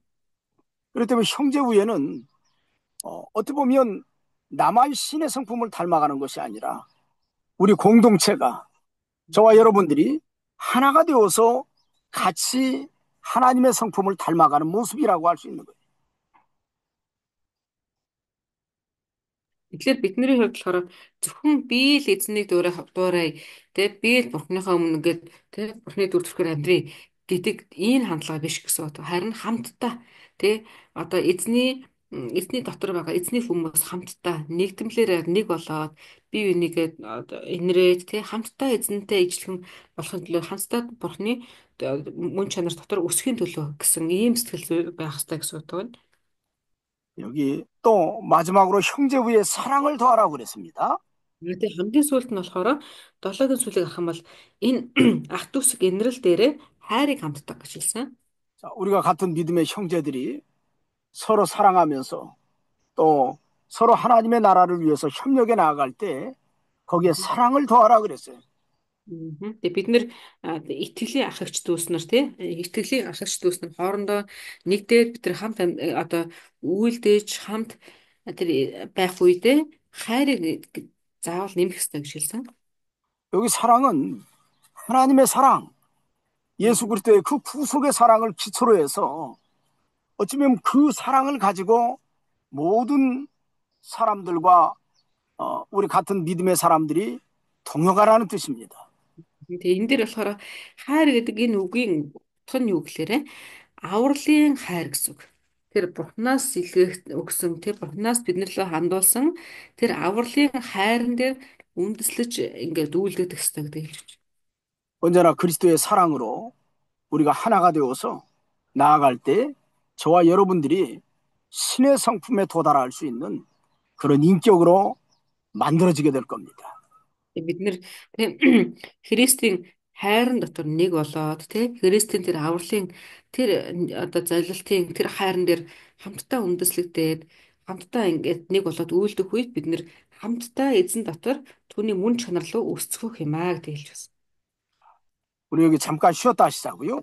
그렇기 때문에 형제 우애는 어떻게 보면 나만이 신의 성품을 닮아가는 것이 아니라 우리 공동체가 저와 여러분들이 하나가 되어서 같이 하나님의 성품을 닮아가는 모습이라고 할 수 있는 거예요. Тэгэхээр бидний хувьд болохоор зөвхөн би л эзнийг дуурай тэ би л бурхныхаа өмнө ингээд тэ бурхны дүр төрхөөр амьдрий гэдэг энэ хандлага биш гэсэн үг. Харин хамтдаа тэ одоо эзний дотор байгаа эзний хүмүүс хамтдаа нэгдмэлээр нэг болоод бие бинийгээ одоо инрээд тэ хамтдаа эзэнтэй ижилхэн болохын төлөө хамтдаа бурхны мөн чанар дотор өсөхийн төлөө гэсэн ийм сэтгэл зүй байх хэрэгтэй гэсэн үг байна. 여기 또 마지막으로 형제 위에 사랑을 더하라고 그랬습니다. Тэгээ хамгийн сүүлд нь болохоор долоогийн сүлийг авах юм бол энэ ах дүүсэг инрэл дээрээ хайрыг хамтдаг гэж хэлсэн. 자, 우리가 같은 믿음의 형제들이 서로 사랑하면서 또 서로 하나님의 나라를 위해서 협력해 나아갈 때 거기에 사랑을 더하라 그랬어요. Тэгээ бид нэр итгэлийн ах эгч дүүс нар тий итгэлийн ах эгч дүүс нар хоорондоо нэгдээд бид нар хамт одоо үйлдэж хамт тэр байх үедээ хайрыг заавал нэмэх хэрэгтэй гэж хэлсэн. 여기 사랑은 하나님의 사랑, 예수 그리스도의 그 구속의 사랑을 기초로 해서 어쩌면 그 사랑을 가지고 모든 사람들과 우리 같은 믿음의 사람들이 동역하라는 뜻입니다. Тэгээ энэ дээр болохоор хайр гэдэг энэ үгийн утга нь юу гэхээр авралын хайр гэсэн үг. Тэр Бурханаас илгээх өгсөн тэр Бурханаас биднэрлээ хандуулсан тэр авралын хайран дээр үндэслэж ингээд үйлдэх хэрэгтэй гэдэг хэлж байна. 언제나 그리스도의 사랑으로 우리가 하나가 되어서 나아갈 때 저와 여러분들이 신의 성품에 도달할 수 있는 그런 인격으로 만들어지게 될 겁니다. Бид нэр Христийн хайрын дотор нэг болоод тий Христийн тэр авралын тэр одоо залилтын тэр хайран дээр хамтдаа үндэслэгдээд хамтдаа ингээд нэг болоод үйлдэх үед бид нэр хамтдаа эзэн дотор түүний мөн чанар руу өсцөх юм аа гэж хэлж байна. 우리 여기 잠깐 쉬었다 하시자고요.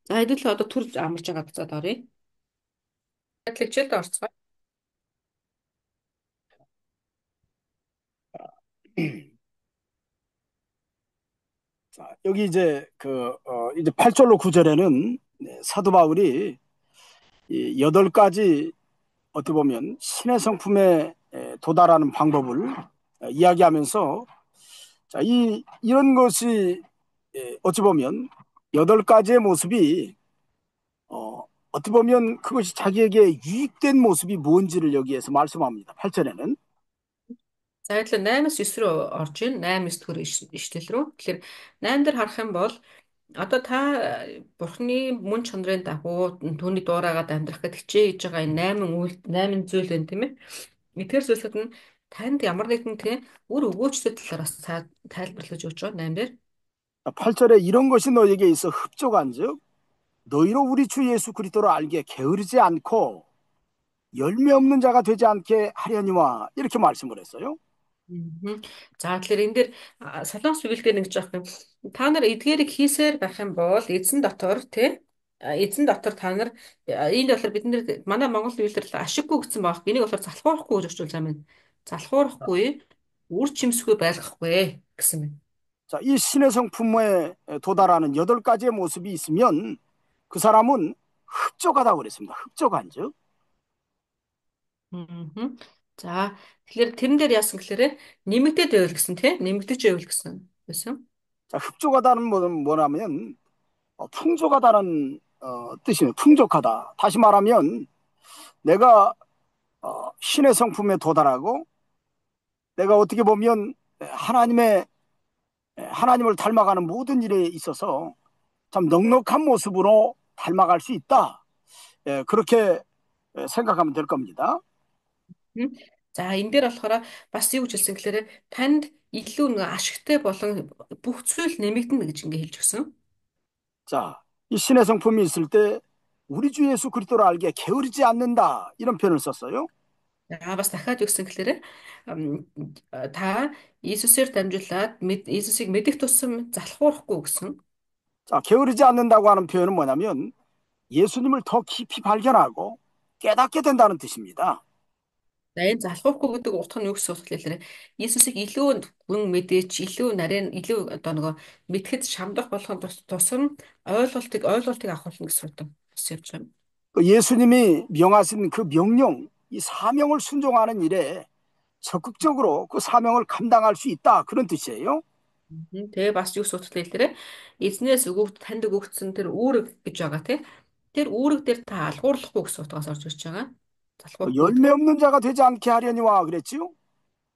За хэдүүлээ одоо төр амарч байгаа буцаад оръё. Хичээлд орцгоо. 자, 여기 이제 이제 8절로 9절에는 사도 바울이 이 8가지 어떻게 보면 신의 성품에 도달하는 방법을 이야기하면서 자, 이런 것이 어찌 보면 8가지의 모습이 어떻게 보면 그것이 자기에게 유익된 모습이 뭔지를 여기에서 말씀합니다. 8절에는. За тэгэхээр 8-9 рүү орж ийн 8-9 дэх ишлэл рүү. Тэгэхээр 8 дээр харах юм бол одоо та Бурхны мөн чанарын дагуу түүний дуурайгаад амьдрах гэж хичээ хийж байгаа энэ 8 зүйл байна тийм ээ. Эдгээр зүйлсүүд нь танд ямар нэгэн тийм үр өгөөчтэй талаараас тайлбарлаж өгч байгаа 8 дээр. 8절에 이런 것이 너에게 있어 흡족한즉 너희로 우리 주 예수 그리스도를 알게 게으르지 않고 열매 없는 자가 되지 않게 하려니와 이렇게 말씀을 했어요. За тэгэхээр энэ дээр Солонгос Библиэлд нэг жоох юм. Та нар эдгээрийг хийсээр байх юм бол эзэн дотор тий эзэн дотор та нар энд болохоор бид нэр манай Монгол Библиэлд ашиггүй гэсэн баг. Энийг болохоор залхуурахгүй гэж орчуулж байгаа юм. Залхуурахгүй, үр жимсгүй байлгахгүй гэсэн юм. 자, 이 신의 성품에 도달하는 8가지의 모습이 있으면 그 사람은 흡족하다고 그랬습니다. 흡족한즉. За тэгэхээр тэрэн дээр яасан гэхээр нэмэгдээд байвал гэсэн тий нэмэгдэж байвал гэсэн байсан. 자, 흡족하다는 뭐냐면 풍족하다는 뜻이에요. 풍족하다. 다시 말하면 내가 신의 성품에 도달하고 내가 어떻게 보면 하나님을 닮아가는 모든 일에 있어서 참 넉넉한 모습으로 닮아갈 수 있다. 그렇게 생각하면 될 겁니다. За энэ дээр болохоор бас юу гэж хэлсэн гэхээр танд илүү нэг ашигтай болон бүх зүйл нэмэгдэнэ гэж ингэ хэлж өгсөн. 자, 이 신의 성품이 있을 때 우리 주 예수 그리스도를 알기에 게으르지 않는다. 이런 표현을 썼어요. Бас дахиад юу гэсэн гэхээр та Иесусээр дамжуулаад Иесусыг мэдэх тусам залхуурахгүй гэсэн. 자, 게으르지 않는다고 하는 표현은 뭐냐면 예수님을 더 깊이 발견하고 깨닫게 된다는 뜻입니다. За энэ залхуухгүй гэдэг утга нь юу гэсэн утга хэлээ. Иесусыг илүү гүн мэдээч, илүү нарийн, илүү одоо нөгөө мэдхэд шамдах болгох тусам ойлголтыг авахулна гэсэн утга бас явж байгаа юм. 그 예수님이 명하신 그 명령, 이 사명을 순종하는 일에 적극적으로 그 사명을 감당할 수 있다. 그런 뜻이에요. Мгм. Тэгээ бас юу гэсэн утгатай хэлээрэ эзнээс танд өгөгдсөн тэр үүрэг гэж байгаа тий. Тэр үүрэг дээр та алгуурлахгүй гэсэн утгаас орж ирж байгаа. Залхуухгүй гэдэг. 열매 없는 자가 되지 않게 하려니와 그랬지요.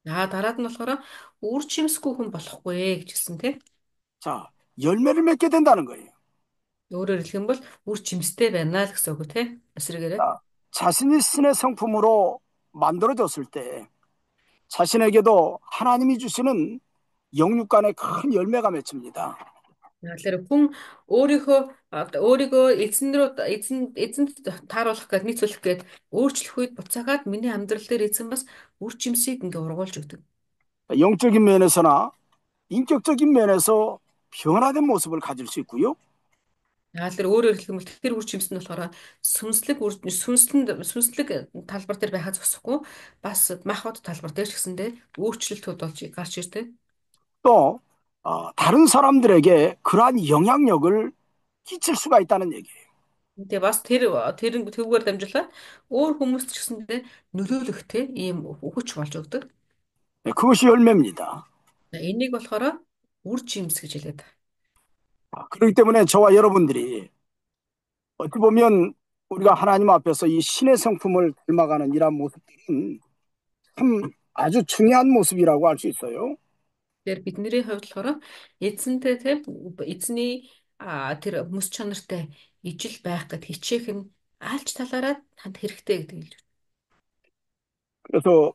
Дараад нь болохоор үр жимсгүй хүн болохгүй гэж хэлсэн тий. 자, 열매를 맺게 된다는 거예요. Өөрөөр хэлэх юм бол үр жимстэй байна л гэсэн үг тий. Эсрэгээрээ. 자, 자신이 신의 성품으로 만들어졌을 때 자신에게도 하나님이 주시는 영육간의 큰 열매가 맺힙니다. Тэгэхээр хүн өөрийгөө эзэнд тааруулах гээд нийцүүлэх гээд өөрчлөх үед буцаагаад миний амьдрал дээр эзэн бас үр жимсийг ингээ ургуулж өгдөг. 영적인 면에서나 인격적인 면에서 변화된 모습을 가질 수 있고요. Тэгэхээр өөрөөр хэлэх юм бол тэр үр жимс нь болохоор сүнслэг талбар дээр байхаа зогсохгүй бас махбод талбар дээр ч гэсэндээ өөрчлөлтүүд болж гарч ирдэг. 또 다른 사람들에게 그러한 영향력을 끼칠 수가 있다는 얘기예요. Тэгээ бас тэрүүгээр дамжуулаад өөр хүмүүст ч гэсэндээ нөлөөлөхтэй ийм өгч болж өгдөг. 네, 그것이 열매입니다. Энийг болохоор үр жимс гэж хэлээд. 그렇기 때문에 저와 여러분들이 어찌 보면 우리가 하나님 앞에서 이 신의 성품을 닮아가는 이러한 모습들은 참 아주 중요한 모습이라고 할 수 있어요. Тэгэхээр бидний хувьд болохоор эзэнтэй тийм эзний тэр мэс чанартай ижил байх гэд хичээх нь аль ч талаараа танд хэрэгтэй гэдэг хэлж байна. 그래서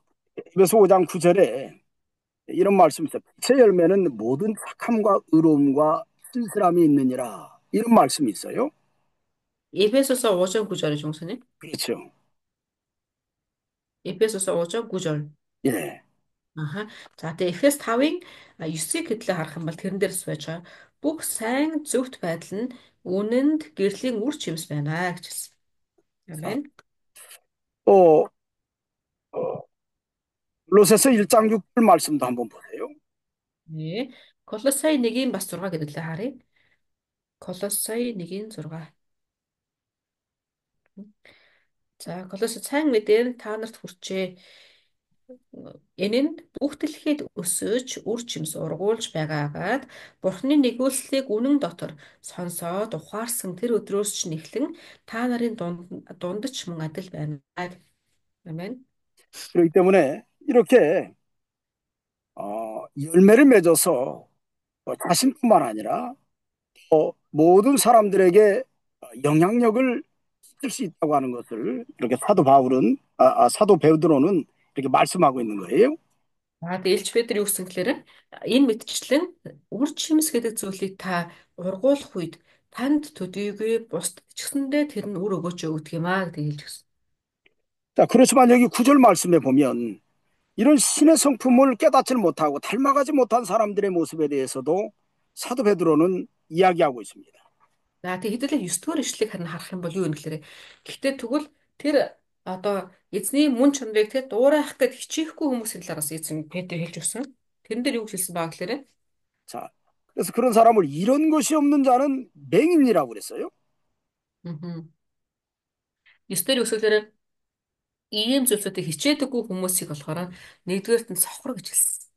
에베소 5장 9절에 이런 말씀이 있어요. 빛의 열매는 모든 착함과 의로움과 신실함이 있느니라. 이런 말씀이 있어요. Эфесос 5:9-оор юм санаа. 그렇죠. Эфесос 5:9. 예. Аха. За тэгээ Эфес 5-ын 9-ийг хэдлээ харах юм бол тэрэн дээрс байж байгаа. Бүх сайн зөвхт байдал нь үнэнд гэрлийн үр жимс байна гэж хэлсэн. 자, Амен. 또 골로새서 1장 6절 말씀도 한번 보세요. Нэ. Колосай 1-ийн бас 6 гэдэлээ харъя. Колосай 1-ийн 6. За Колосай сайн мэдээр та нарт хүрчээ. Энэ нь бүх дэлхийд өсөж үр жимс ургуулж байгаагаад Бурхны нэгүүлслийг үнэн дотор сонсоод ухаарсан тэр өдрөөс ч нэхлэн та нарын дундч мөн адил байна. Амен. 그렇기 때문에 이렇게 열매를 맺어서 자신뿐만 아니라 모든 사람들에게 영향력을 끼칠 수 있다고 하는 것을 이렇게 사도 베드로는 이렇게 말씀하고 있는 거예요. Тэгээд Элч Петр юу гэсэн гэхээр энэ мэтчлэн үр жимс гэдэг зүйлийг та ургуулах үед танд төдийгүй бусдад ч гэсэндээ тэр нь үр өгөөч өгдөг юм аа гэдэг хэлж гисэн. 자, 그렇지만 여기 9절 말씀에 보면 이런 신의 성품을 깨닫지 못하고 닮아가지 못한 사람들의 모습에 대해서도 사도 베드로는 이야기하고 있습니다. За тэг хэдүүлээ 9 дугаар ишлэгийг харах юм бол юу юм гэхээр гэхдээ тэгвэл тэр одоо эзний мөн чанарыг те дуурайх гэд хичээхгүй хүмүүсийн талаараас эзэн Петр хэлж өгсөн. Тэрэн дээр юу хэлсэн баа гэхээр 자, 그래서 그런 사람을 이런 것이 없는 자는 맹인이라고 그랬어요. 9 дээр үсгэлээр ийм зүйлсүүдийг хичээдэггүй хүмүүсийг болохоор нэгдүгээрт нь сохор гэж хэлсэн.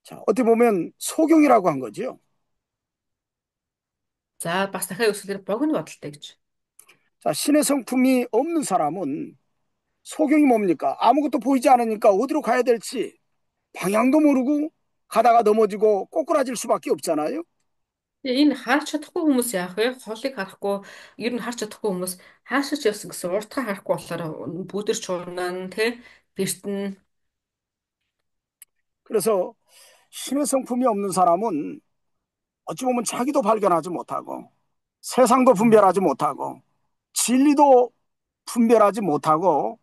자, 어떻게 보면 소경이라고 한 거죠. За бас дахиад үсгэлээр богино бодолтой гэж. 자, 신의 성품이 없는 사람은 소경이 뭡니까? 아무것도 보이지 않으니까 어디로 가야 될지 방향도 모르고 가다가 넘어지고 꼬꾸라질 수밖에 없잖아요. Тэгээ энэ харж чадахгүй хүмүүс яах вэ? Холыг харахгүй, ер нь харж чадахгүй хүмүүс хаашаа ч явсан гэсэн уртгаа харахгүй болохоор бүдэрч унаа тэ бэртэн. 그래서 신의 성품이 없는 사람은 어찌 보면 자기도 발견하지 못하고 세상도 분별하지 못하고 진리도 분별하지 못하고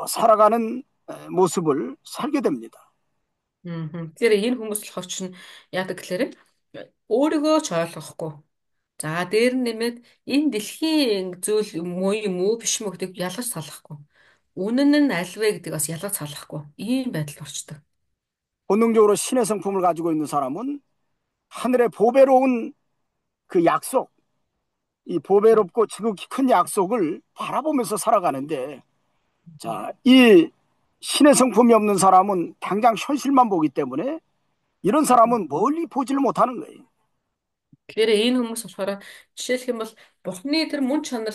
살아가는 모습을 살게 됩니다. Тэгэхээр энэ хүмүүс болохоор чинь яадаг гэхээр өөрийгөө ч ойлгохгүй. За дээр нь нэмээд энэ дэлхийн зүйл муу юм уу биш мүү гэдгийг ялгаж салахгүй. үнэн нь альвэ гэдэг бас ялгаж салахгүй ийм байдал орчдөг. 본능적으로 신의 성품을 가지고 있는 사람은 하늘의 보배로운 그 약속, 이 보배롭고 지극히 큰 약속을 바라보면서 살아가는데, 자, 이 신의 성품이 없는 사람은 당장 현실만 보기 때문에 이런 사람은 멀리 보지를 못하는 거예요. Тэгэхээр энэ хүмүүс болохоор жишээлх юм бол Бурхны тэр мөн чанар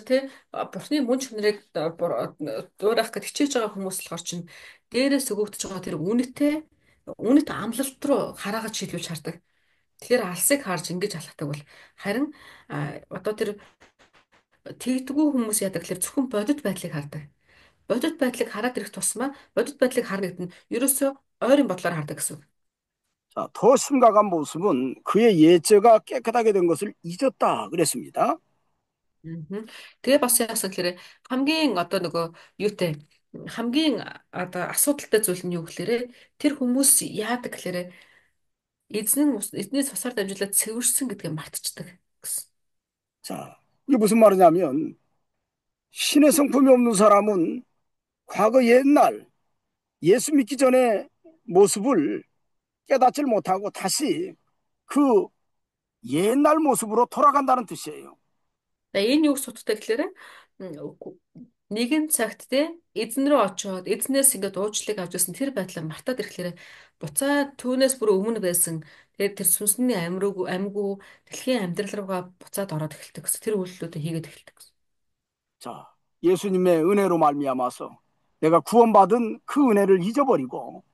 Бурхны мөн чанарыг дуурайх гэж хичээж байгаа хүмүүс болохоор чинь дээрээс өгөгдөж байгаа тэр үнэт амлалт руу хараагаад шийдвэрлэж хардаг. Тэгэхээр алсыг харж ингэж алхдаг бол харин одоо тэр тэгдэггүй хүмүүс яадаг гэхээр зөвхөн бодит байдлыг хардаг. Бодит байдлыг хараад ирэх тусмаа бодит байдлыг харна гэдэг нь ерөөсөө ойрын бодлоор хардаг гэсэн үг. 자, 더 심각한 모습은 그의 예죄가 깨끗하게 된 것을 잊었다 그랬습니다. Мгм. Тэгээ бас яасан гэхээр хамгийн одоо нөгөө юутай хамгийн одоо асуудалтай зүйл нь юу гэхээр тэр хүмүүс яадаг гэхээр эзний цусаар дамжуулаад цэвэрсэн гэдгийг мартчихдаг гэсэн. 자, 이게 무슨 말이냐면 신의 성품이 없는 사람은 과거 옛날 예수 믿기 전에 모습을 깨닫질 못하고 다시 그 옛날 모습으로 돌아간다는 뜻이에요. Тэгээ энэ юу гэж судалтай гэхээр нэгэн цагт те эзэн рүү очиод эзнээс ингээд уучлалыг авч ирсэн тэр байдлаа мартаад ирэхлээр буцаад түүнээс бүр өмнө байсан тэгээд тэр сүнсний амьгүй дэлхийн амьдрал руугаа буцаад ороод эхэлдэг гэсэн тэр үйлдэлүүдээ хийгээд эхэлдэг гэсэн. 자, 예수님의 은혜로 말미암아서 내가 구원받은 그 은혜를 잊어버리고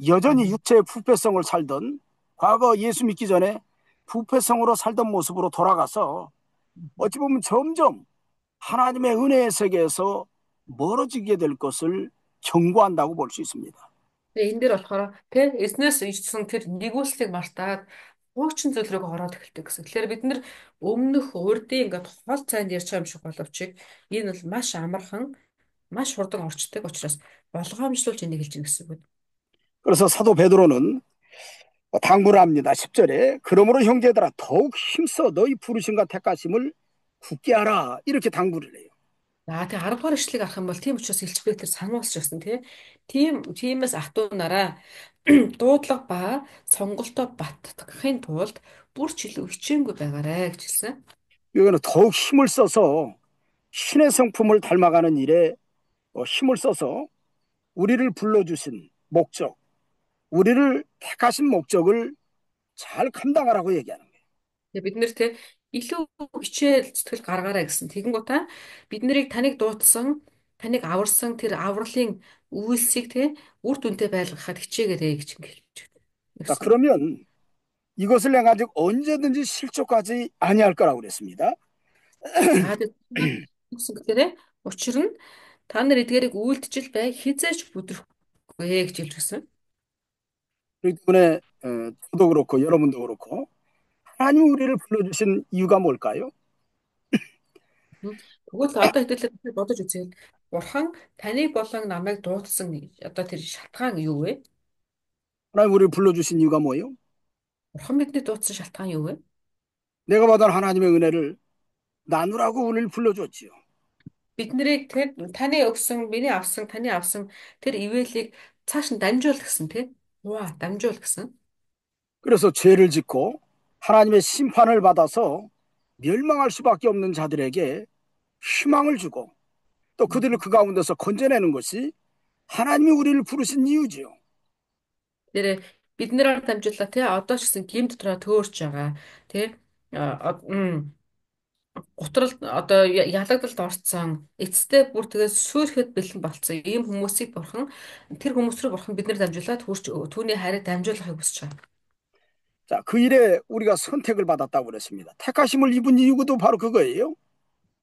여전히 음. 육체의 부패성을 살던 과거 예수 믿기 전에 부패성으로 살던 모습으로 돌아가서 어찌 보면 점점 하나님의 은혜의 세계에서 멀어지게 될 것을 경고한다고 볼 수 있습니다. Тэгээ энэ дээр болохоор тий эзнээс ичсэн тэр нэгүслийг мартаад хуучин зүйл рүү ороод эхэлдэг гэсэн. Тэгэхээр бид нар өмнөх урдын ингээд хол цайнд ярьж байгаа юм шиг боловч энэ бол маш амархан, маш хурдан орчдөг учраас болгоомжлуулж энийг хэлж гин гэсэн үг. 그래서 사도 베드로는 당부를 합니다. 10절에 그러므로 형제들아 더욱 힘써 너희 부르심과 택하심을 굳게 하라 이렇게 당부를 해요. За тэгээ 10 дугаар ишлэгийг арах юм бол тийм учраас Илч Петр сануулж байсан тиймээс ахтунараа дуудлага ба сонголтоо баттгахын тулд бүр ч илүү хичээнгүй байгаарэ гэж хэлсэн. 이거는 더욱 힘을 써서 신의 성품을 닮아가는 일에 힘을 써서 우리를 불러주신 목적, 우리를 택하신 목적을 잘 감당하라고 얘기하는 거예요. Тэгээ бид нэр илүү хичээл зүтгэл гаргаарай гэсэн. Тэгэн гутаа бид нарыг таныг дуудсан, таныг аварсан тэр авралын үйлсийг үр дүнтэй байлгахад хичээгээрэй гэж хэлж 자, байна. 그러면 이것을 내가 아직 언제든지 실족하지 아니할 거라고 그랬습니다. За тэгсэн гэхээр учир нь та нар эдгээрийг үйлдэж бай хизээч бүдрэхгүй гэж хэлж гисэн. 그렇기 때문에 저도 그렇고 여러분도 그렇고 하나님 우리를 불러주신 이유가 뭘까요? Тэгвэл одоо хэдүүлээ бодож үзье. Бурхан таныг болон намайг дуудсан одоо тэр шалтгаан юу вэ? 하나님 우리를 불러주신 이유가 뭐예요? Бурхан бидний дуудсан шалтгаан юу вэ? 내가 받은 하나님의 은혜를 나누라고 우리를 불러줬지요. Бид нарыг тэр таны авсан тэр ивэлийг цааш нь дамжуул гэсэн тий. Ваа, дамжуул гэсэн. 그래서 죄를 짓고 하나님의 심판을 받아서 멸망할 수밖에 없는 자들에게 희망을 주고 또 그들을 그 가운데서 건져내는 것이 하나님이 우리를 부르신 이유지요. Тэр бид нараар дамжуулла тий одоо ч гэсэн гим дотроо төөрч байгаа тий гутрал одоо ялагдалд орцсон эцэстээ бүр тэгээс сүрэхэд бэлэн болцсон ийм хүмүүсийг бурхан тэр хүмүүс рүү бурхан бид нар дамжуулаад хүрч түүний хайрыг дамжуулахыг хүсэж байгаа. 자, 그 일에 우리가 선택을 받았다고 그랬습니다. 택하심을 입은 이유도 바로 그거예요.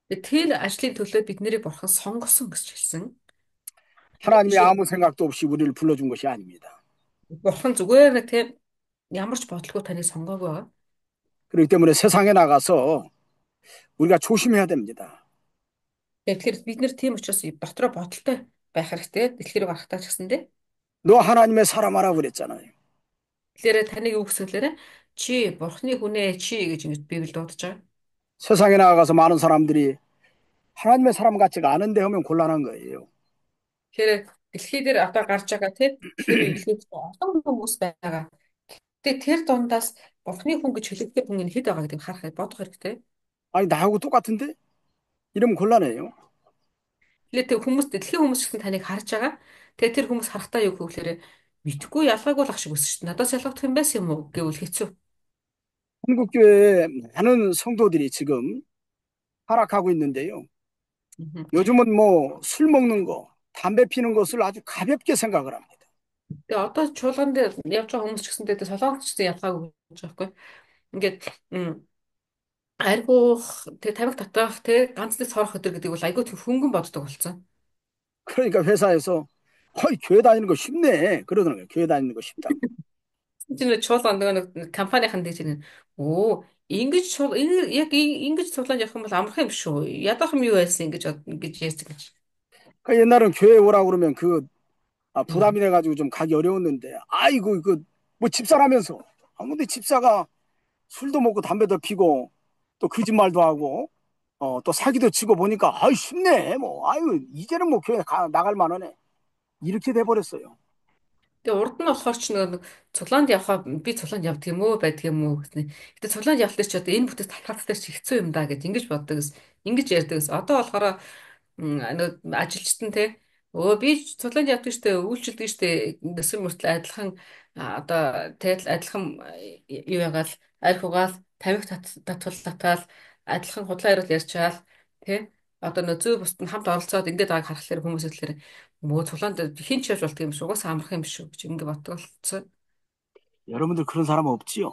Тэр ажлын төлөө бид нарыг бурхан сонгосон гэж хэлсэн. 하나님이 아무 생각도 없이 우리를 불러준 것이 아닙니다. Бурхан зүгээр нэг тийм ямар ч бодлого таныг сонгоогүй байгаа. 그렇기 때문에 세상에 나가서 우리가 조심해야 됩니다. Тэгэхээр бид нэр тийм учраас дотроо бодолтой байх хэрэгтэй. Дэлхий рүү гарахтаа ч гэсэндээ. 너 하나님의 사람아라 그랬잖아요. Тэгэхээр таныг юу гэсгэлээр чи бурхны хүнээ чи гэж ингэж Библи дуудаж байгаа. 세상에 나가서 많은 사람들이 하나님의 사람 같지가 않은데 하면 곤란한 거예요. Тэгэхээр дэлхий дээр одоо гарч байгаа тийм тэр илгээд олон хүмүүс байгаа. Тэгээ тэр дундаас Бурхны хүн гэж хэлэгдэх хүн нь хэд байгаа гэдгийг харах бодох хэрэгтэй. 아니, 나하고 똑같은데? 이러면 곤란해요. Тэгээ тэг хүмүүс дэлхийн хүмүүс гэсэн таныг харж байгаа. Тэгээ тэр хүмүүс харахтаа юу гэхээр мэдхгүй ялгаагүй л ах шиг өссөн шүү дээ. Надаас ялгагдах юм байсан юм уу гэвэл хэцүү. 한국교회에 많은 성도들이 지금 타락하고 있는데요. Мгм. 요즘은 뭐 술 먹는 거, 담배 피는 것을 아주 가볍게 생각을 합니다. Тэгээ одоо чуулган дээр явж байгаа хүмүүс ч гэсэн тэгээ солонгос ч гэсэн ялгаагүй гэж байгаа байхгүй. Ингээд м, айгуух тэгээ тамхи татах тэгээ ганц нэг цорох өдөр гэдэг бол айгуу тийм хөнгөн боддог болсон. 그러니까 회사에서 어이, 교회 다니는 거 쉽네. 그러더라고요. 교회 다니는 거 쉽다고. Чиний чуулган нөгөө нэг компанийн дэж ирнэ. Оо, ингэж яг ингэж цуглаанд явах юм бол амархан юм шүү. Ядах юм юу байсан ингэж ярьдаг гэж. 그 옛날은 교회 오라고 그러면 그 음. 부담이 돼가지고 좀 가기 어려웠는데 아이고 그 뭐 집사라면서 근데 집사가 술도 먹고 담배도 피고 또 거짓말도 하고 또 사기도 치고 보니까 아유 쉽네 뭐 아유 이제는 뭐 교회 나갈 만하네 이렇게 돼버렸어요. Тэгээ урд нь болохоор ч нэг цуглаанд явхаа би цуглаанд явдаг юм уу байдаг юм уу гэсэн. Гэтэ цуглаанд явах дээр ч одоо энэ бүтэц талхалтаар чи хэцүү юм да гэж ингэж боддог ус. Ингэж ярьдаг ус. Одоо болохоор нөгөө ажилчтан те өө би цуглаанд явдаг штэ үйлчлдэг штэ гэсэн мөртлөө адилхан одоо тэгэл адилхан юу ягаал арх угаал тамхи татвал адилхан худлаа ярил ярьчаал те одоо нөө зүй бусд нь хамт оролцоод ингээд байгааг харахаар хүмүүс хэлэхээр мөө цуглаанд хин ч яаж болдго юм шиг угаасаа амархан юм шүү гэж ингэ боддог болцсон. 여러분들 그런 사람 없지요?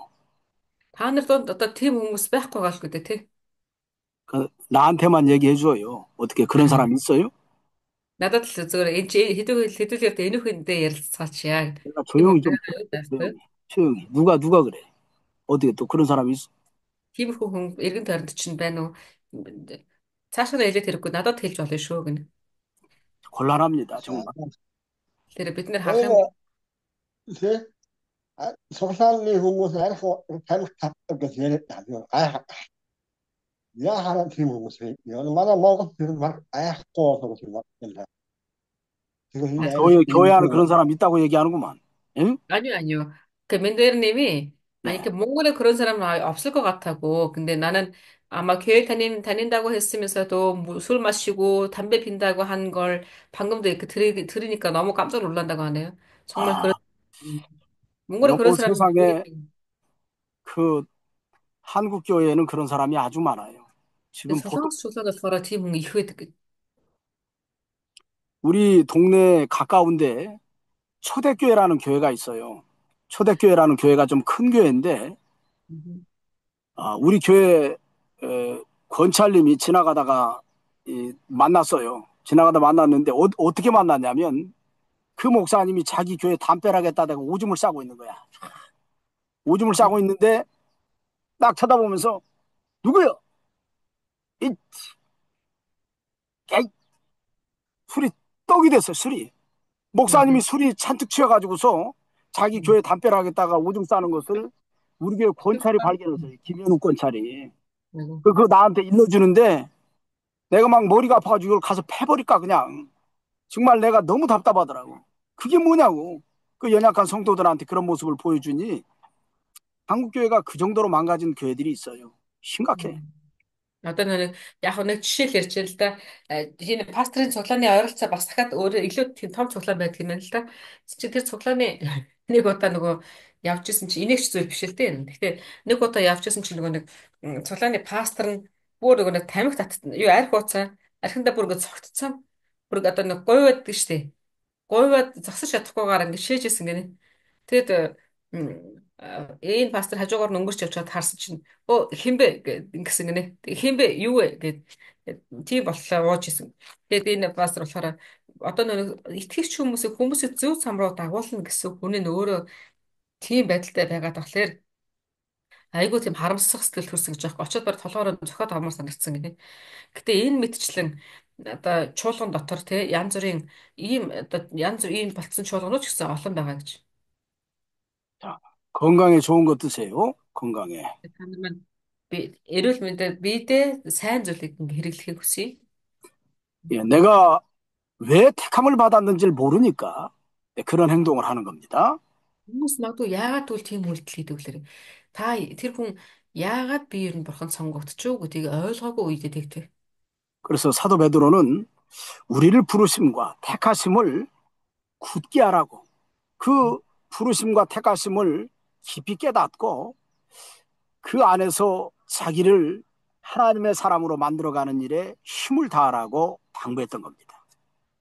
Та нар донд одоо тийм хүмүүс байхгүй байгаа л үү те. 나한테만 얘기해줘요. 어떻게 그런 사람 있어요? Надад л зөвөр энэ чи хэдүүлээд энүүхэндээ ярилцгаач яа. 내가 Тийм 조용히 좀 үү 조용히, байхгүй. 조용히 누가 그래? 어떻게 또 그런 사람이 있어? Тиймэрхүү хүн эргэн тойронд чинь байна уу? Цаашаа хэлээд хэрэггүй надад хэлж болно шүү гэнэ. 곤란합니다 정말. Тэр бид нэр харах юм 저희가 이제 속상이 хүмүүс арх тамхи татдаг гэж яриад байгаа. Яа хараад тийм хүмүүс вэ? Яг манай Монгол тэр баг айхгүй болох юм байна. Тэгэхээр энэ арх 교회 안에 그런 사람 있다고 얘기하는구만. 응? 아니요, 아니요. 그 맨데르님이 아니 네. 그 몽골에 그런 사람은 없을 것 같다고. 근데 나는 아마 교회 다닌다고 했으면서도 뭐술 마시고 담배 핀다고 한 걸 방금도 이렇게 들으니까 너무 깜짝 놀란다고 하네요. 정말 그런 아, 몽골에 그런 여보 사람은 세상에 모르겠다고. 그 한국 교회에는 그런 사람이 아주 많아요. 지금 그래서 보통 서강수 조사가 서라 팀 이후에 듣게. 우리 동네 가까운데 초대교회라는 교회가 있어요. 초대교회라는 교회가 좀 큰 교회인데 우리 교회 권찰님이 지나가다가 만났어요. 지나가다 만났는데 어떻게 만났냐면 그 목사님이 자기 교회 담벼락에다가 오줌을 싸고 있는 거야. 오줌을 싸고 있는데 딱 쳐다보면서 누구요? 이 개- 술이 떡이 됐어요. 술이. 목사님이 술이 잔뜩 취해가지고서 자기 교회 담벼락에다가 오줌 싸는 것을 우리 교회 권찰이 발견했어요. 김현우 권찰이. 그거 나한테 일러주는데 내가 막 머리가 아파가지고 이걸 가서 패버릴까 그냥. 정말 내가 너무 답답하더라고. 그게 뭐냐고. 그 연약한 성도들한테 그런 모습을 보여주니 한국교회가 그 정도로 망가진 교회들이 있어요. 심각해. Одоо яг нэг жишээл ярьж байна л да. Энэ пастрын цуглааны ойролцоо бас дахиад өөр илүү тийм том цуглаан байдаг юм байна л да. Чи тэр цуглааны нэг удаа нөгөө явж исэн чи инээч зүйл биш л дээ. Гэхдээ нэг удаа явж исэн чи нөгөө нэг цуглааны пастор нь бүр нөгөө нэг тамхи татсан. Юу арх ууцаа архиндаа бүр ингэ цогтцсон. Бүр одоо нэг гойваад гэж штэ. Гойваад зогсож чадахгүйгээр ингэ шээжсэн гинэ. Тэгэд энэ пастор хажуугаар нь өнгөрч явж чад харсан чинь өө хинбэ гэсэн гинэ. Хинбэ юу вэ гэд тийм боллоо ууж исэн. Тэгээд энэ пастор болохоор одоо нэг итгэгч хүмүүсийг зөв зам руу дагуулна гэсэн хүний нь өөрөө тийм байдалтай байгаад болохоор айгүй тийм харамсах сэтгэл төрсөн гэж байгаа. Очоод бар толгоороо зөхиод авмаар санагдсан гинэ. Гэтэ энэ мэдчлэн одоо чуулган дотор те янз бүрийн ийм одоо янз бүр ийм болцсон чуулганууд ч гэсэн олон байгаа гэж. 자, 건강에 좋은 거 드세요. 건강에. Та нар маань би эрүүл мэндэ биедээ сайн зүйлийг ингээ хэрэглэхийг хүсье. 예, 내가 왜 택함을 받았는지를 모르니까 그런 행동을 하는 겁니다. Хүмүүс магадгүй яагаад тэгвэл тийм үйлдэл хийдэг вүлээ. Та тэр хүн яагаад би ер нь бурханд сонгогдчихв гэдгийг ойлгоогүй үед тэгдэг. 그래서 사도 베드로는 우리를 부르심과 택하심을 굳게 하라고 그 부르심과 택하심을 깊이 깨닫고 그 안에서 자기를 하나님의 사람으로 만들어가는 일에 힘을 다하라고 당부했던 겁니다.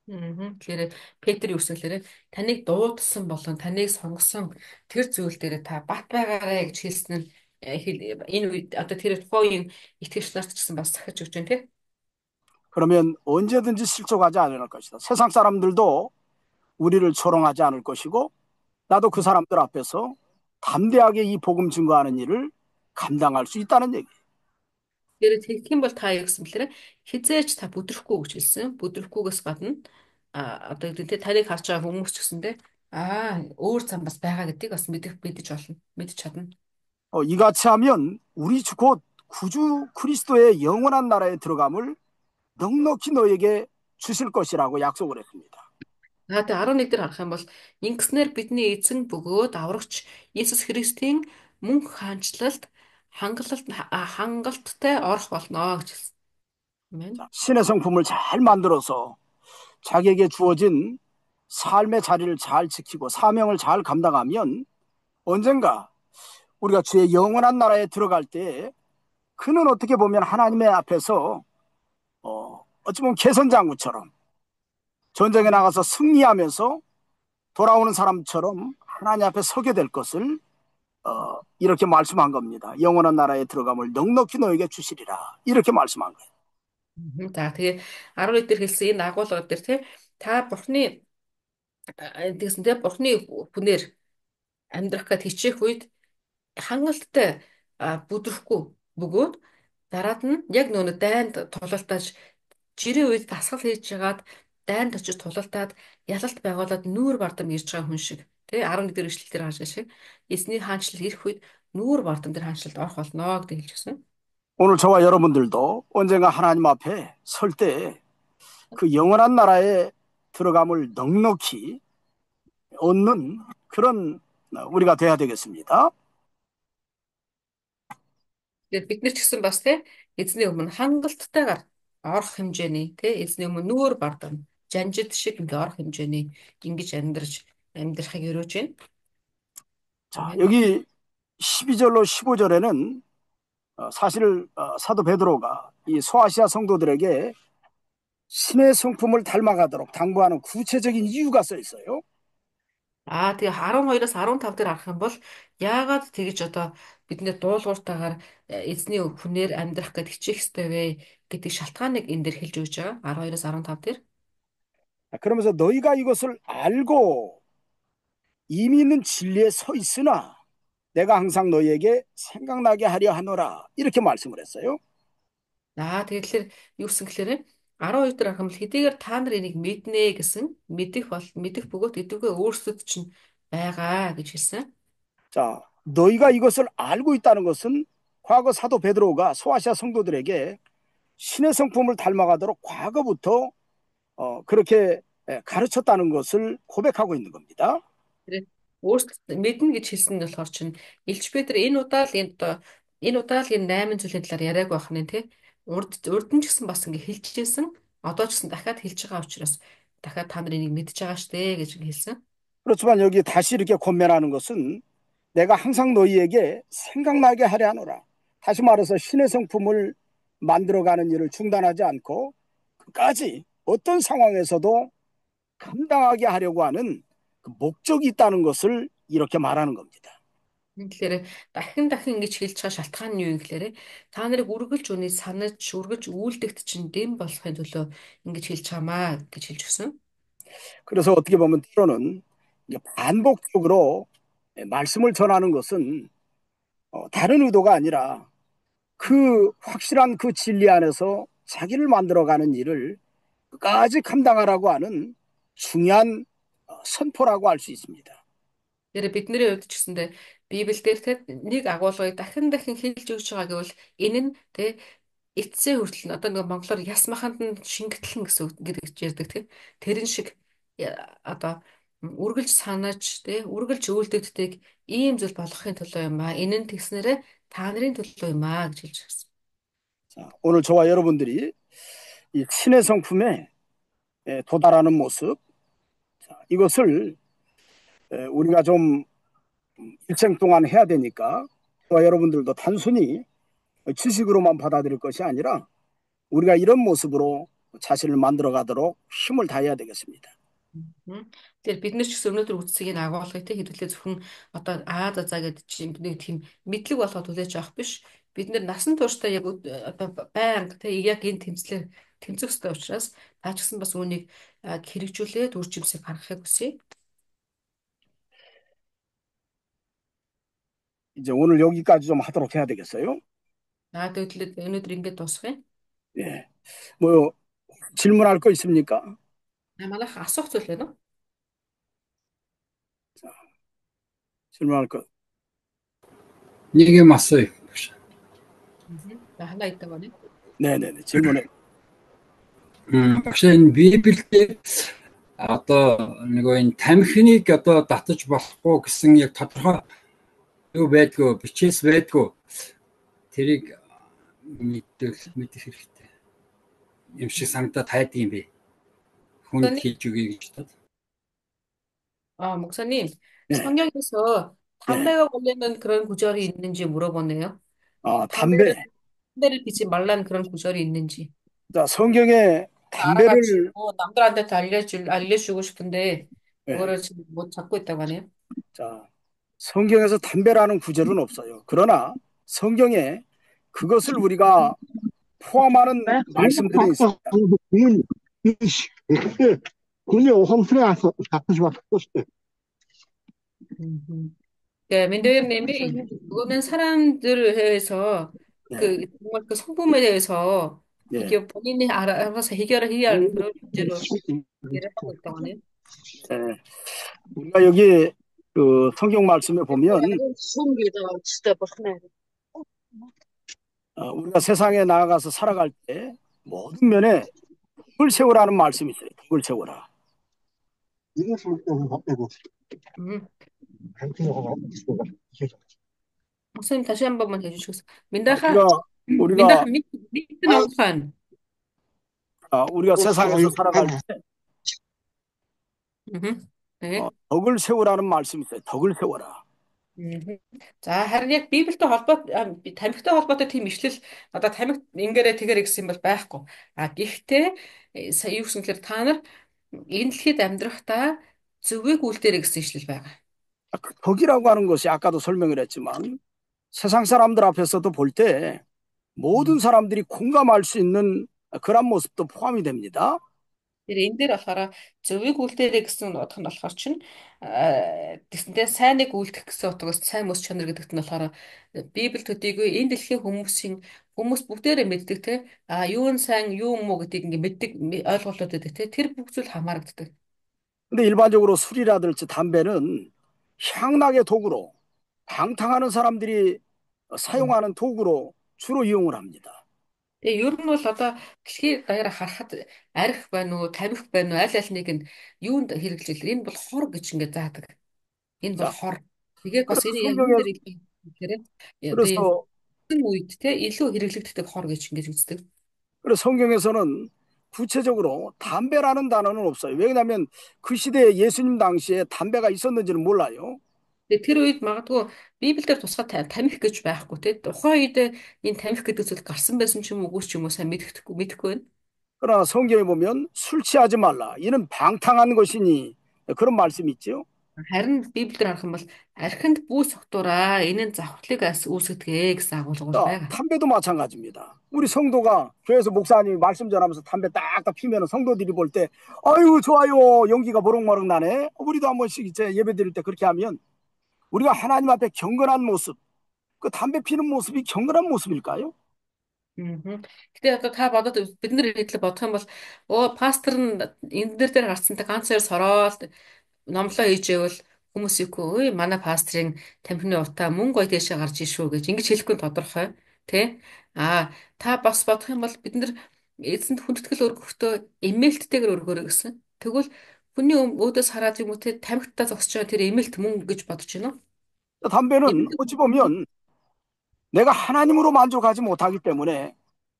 Тэгэхээр Петрийн үгсээр таныг дуудсан болон таныг сонгосон тэр зүйл дээр та бат байгаарэ гэж хэлсэн нь энэ үед одоо тэр тухайн итгэгч нарт ч гэсэн бас захиж өгч байна тийм. 그러면 언제든지 실족하지 않을 것이다. 세상 사람들도 우리를 조롱하지 않을 것이고 나도 그 사람들 앞에서 담대하게 이 복음 증거하는 일을 감당할 수 있다는 얘기예요. Тэр тэгэх юм бол та юу гэсэн бэлээ хизээч та бүдрэхгүй гэж хэлсэн. Бүдрэхгүйгээс гадна одоо гэдэг нь таныг харж байгаа хүмүүс ч гэсэндээ өөр зам бас байгаа гэдгийг бас мэдэж болно. Мэдж чадна. 이같이 하면 우리 곧 구주 그리스도의 영원한 나라에 들어감을 넉넉히 너에게 주실 것이라고 약속을 했습니다. Тэгээ 11 дээр харах юм бол ингэснээр бидний эзэн бөгөөд аврагч Иесус Христийн мөнх хаанчлалд хангалттай орох болно гэж хэлсэн. Амен. 신의 성품을 잘 만들어서 자기에게 주어진 삶의 자리를 잘 지키고 사명을 잘 감당하면 언젠가 우리가 주의 영원한 나라에 들어갈 때 그는 어떻게 보면 하나님의 앞에서 어찌 보면 개선장구처럼 전쟁에 나가서 승리하면서 돌아오는 사람처럼 하나님 앞에 서게 될 것을 이렇게 말씀한 겁니다. 영원한 나라에 들어감을 넉넉히 너에게 주시리라. 이렇게 말씀한 거예요. За тэгээ 12 дээр хэлсэн энэ агуулга дээр тий та бурхны тэгсэн тий бурхны хүнээр амьдрах гэд хичээх үед хангалттай бүдрэхгүй бөгөөд дараад нь яг нөгөө дайнд тулалдаж жирийн үед дасгал хийж ягаад дайнд очиж тулалдаад ялалт байгуулад нүүр бардам ирж байгаа хүн шиг тий 11 дэх эшлэл дээр хааж шиг эзний хаанчлал ирэх үед нүүр бардам дээр хаанчлалд орох болно гэдэг хэлж гисэн. 오늘 저와 여러분들도 언젠가 하나님 앞에 설 때 그 영원한 나라에 들어감을 넉넉히 얻는 그런 우리가 돼야 되겠습니다. Тэгээд бид нар ч гэсэн бас тий эзний өмнө хангалттайгаар орох хэмжээний тий эзний өмнө нүүр бардам жанжид шиг ингээ орох хэмжээний ингэж амьдрахыг өрөөж байна. 자, Амен. 여기 12절로 15절에는 사실 사도 베드로가 이 소아시아 성도들에게 신의 성품을 닮아가도록 당부하는 구체적인 이유가 써 있어요. Тэгээ 12-аас 15 дээр харах юм бол яагаад тэгэж одоо бидний дуулууртаагаар эзний хүнээр амьдрах гэд хичээх ёстой вэ гэдэг шалтгааныг энэ дээр хэлж өгч байгаа. 12-аас 15 дээр. 그러면서 너희가 이것을 알고 이미 있는 진리에 서 있으나 내가 항상 너희에게 생각나게 하려 하노라 이렇게 말씀을 했어요. Тэгэхээр юу гэсэн гэхээр 12 дээр харах юм бол хэдийгээр та нар энийг мэднэ гэсэн мэдэх бөгөөд идэвхтэй өөрсдөд чинь байгаа гэж хэлсэн. 자, 너희가 이것을 알고 있다는 것은 과거 사도 베드로가 소아시아 성도들에게 신의 성품을 닮아가도록 과거부터 그렇게 가르쳤다는 것을 고백하고 있는 겁니다. Тэр өөрсдөд мэднэ гэж хэлсэн нь болохоор чинь Илч Петр энэ удаа л энэ 8 зүйлийн талаар яриаг байх нь тий. Урд нь ч гэсэн бас ингэ хэлчихсэн. Одоо ч гэсэн дахиад хэлж байгаа учраас дахиад та нар энийг мэдж байгаа штэ гэж хэлсэн. 그렇지만 여기 다시 이렇게 권면하는 것은 내가 항상 너희에게 생각나게 하려 하노라. 다시 말해서 신의 성품을 만들어가는 일을 중단하지 않고 끝까지 어떤 상황에서도 감당하게 하려고 하는 그 목적이 있다는 것을 이렇게 말하는 겁니다. Тэгэхээр дахин ингэж хэлж байгаа шалтгаан нь юу юм гэхээр та нарыг үргэлж үний санаж үргэлж үйлдэгт чинь дэм болохын төлөө ингэж хэлж чамаа гэж хэлж өгсөн. 그래서 어떻게 보면 때로는 반복적으로 말씀을 전하는 것은 다른 의도가 아니라 그 확실한 그 진리 안에서 자기를 만들어가는 일을 끝까지 감당하라고 하는 중요한 선포라고 할 수 있습니다. Тэр бидний хувьд ч гэсэндээ Библиэлд нэг агуулгыг дахин хэлж өгч байгаа гэвэл энэ нь эцсээ хүртэл одоо нэг монголоор яс маханд нь шингэтлэн гэсэн үг гэж ярьдаг тийм. Тэрэн шиг одоо үргэлж санаж тий үргэлж үйлдэгддэг ийм зүйл болгохын төлөө юм аа. Энэ нь тэгснээрээ та нарын төлөө юм аа гэж хэлж байгаа. 자, 오늘 저와 여러분들이 이 신의 성품에 도달하는 모습, 이것을 우리가 좀 일생 동안 해야 되니까 저와 여러분들도 단순히 지식으로만 받아들일 것이 아니라 우리가 이런 모습으로 자신을 만들어 가도록 힘을 다해야 되겠습니다. Мгм. Тэгэхээр бид нар ч гэсэн өнөөдөр үтсгийг агуулгыг те хэдүүлээ зөвхөн одоо за за гэдэг чинь нэг тийм мэдлэг болоход хүлээж авах биш. Бид нар насан туршдаа яг одоо байнга те яг энэ тэмцлэр тэмцэх ёстой учраас та ч гэсэн бас үүнийг хэрэгжүүлээд үр жимсийг харахыг хүсье. 이제 오늘 여기까지 좀 하도록 해야 되겠어요? Тэгвэл өнөөдөр ингэж дуусгая. 예. 뭐 질문할 거 있습니까? Манайх асуух зүйл байна уу? 질문할 거. Нэг юм асууя. За ханаа идэв байна. 네네네. 질문해. Багш энэ Библиэд одоо нөгөө энэ тамхиныг одоо татаж болохгүй гэсэн яг тодорхой юу байдгүй, бичээс байдгүй. Тэрийг мэдэх хэрэгтэй. Юм шиг санагдаад хайдаг юм бэ. Хүн хийж өгье гэж тод. 목사님, 성경에서 담배가 관련된 그런 구절이 있는지 물어보네요. 담배. 담배를 피지 말라는 그런 구절이 있는지. 자, 성경에 담배를 알아가지고 남들한테 알려주고 싶은데 그거를 지금 못 찾고 있다고 하네요. 자, 성경에서 담배라는 구절은 없어요. 그러나 성경에 그것을 우리가 포함하는 말씀들이 있습니다. 민도현님이 그거는 사람들을 해서 그 정말 그 성품에 대해서 이게 본인이 알아서 해결을 해야 하는 그런 문제로 얘기를 하고 있다고 하네요. 우리가 여기 그 성경 말씀에 보면 우리가 세상에 나아가서 살아갈 때 모든 면에 덕을 세우라는 말씀이 있어요. 덕을 세우라. 목사님 다시 한 번만 해주시겠어요? 민다하 미트나우칸 우리가 세상에서 살아갈 때 덕을 세우라는 말씀이 있어요. 덕을 세워라. За харин яг Библиэтэй тамхитай холбоотой тийм ишлэл одоо тамхи ингээрэ тэгэрэ гэсэн юм бол байхгүй. Гэхдээ сая юу гэсэн гэхээр та нар энэ дэлхийд амьдрахдаа зөвийг үйлдээрэй гэсэн ишлэл байгаа. 덕이라고 하는 것이 아까도 설명을 했지만 세상 사람들 앞에서도 볼 때 모든 사람들이 공감할 수 있는 그런 모습도 포함이 됩니다. Тэр энэ дээр болохоор зөвийг үйлдээрэй гэсэн утга нь болохоор чинь тэгсэнтэй сайныг үйлдэх гэсэн утгаас сайн мөс чанар гэдэгт нь болохоор Библи төдийгүй энэ дэлхийн хүмүүс бүгдээрээ мэддэг те юу нь сайн юу муу гэдгийг ингээ мэддэг ойлголтууд байдаг те тэр бүх зүйл хамаарагддаг. 근데 일반적으로 술이라든지 담배는 향락의 도구로 방탕하는 사람들이 사용하는 도구로 주로 이용을 합니다. Тэгээ ер нь бол одоо дэлхийд даяар харахад арх байна уу, тамхи байна уу, аль аль нэг нь юунд хэрэгжилж байна. Энэ бол хор гэж ингээд заадаг. Энэ бол хор. Тэгээд бас энэ яг энэ дээр 그래서 үед те илүү хэрэглэгддэг хор гэж ингээд үздэг. 그래서 성경에서는 구체적으로 담배라는 단어는 없어요. 왜냐하면 그 시대에 예수님 당시에 담배가 있었는지는 몰라요. Тэр үед магадгүй Библиэлд тусгай тамхи гэж байхгүй те. Тухайн үед энэ тамхи гэдэг зүйл гарсан байсан ч юм уу үгүй ч юм уу сайн мэдэхгүй байна. 그러나 성경에 보면 술 취하지 말라. 이는 방탕한 것이니 그런 말씀이 있죠. Харин Библиэр харах юм бол архинд бүү согтуураа энэ нь завхлыг үүсгэдэг гэсэн агуулга байна. 담배도 마찬가지입니다. 우리 성도가 교회에서 목사님이 말씀 전하면서 담배 딱딱 피면 성도들이 볼 때 아유 좋아요 연기가 모락모락 나네. 우리도 한 번씩 이제 예배 드릴 때 그렇게 하면 우리가 하나님 앞에 경건한 모습, 그 담배 피는 모습이 경건한 모습일까요? Гэтэ одоо та бодоод бид нар хэлээ бодох юм бол пастор нь энэ дээр гарцсантай ганцаар сороод номлоо хийж ивэл хүмүүс ихгүй манай пастрын тамхины утаа мөн гоё дэшээ гарч ишүү гэж ингэж хэлэхгүй тодорхой тий Та бас бодох юм бол бид нар эзэнт хүндэтгэл өргөхдөө эмээлттэйгээр өргөөрэй гэсэн. Тэгвэл хүний өөдөөс хараад юм уу те тамхитаа зогсож байгаа тэр эмээлт мөн гэж бодож байна уу? 담배는 Эмээлт 어찌 보면 내가 하나님으로 만족하지 못하기 때문에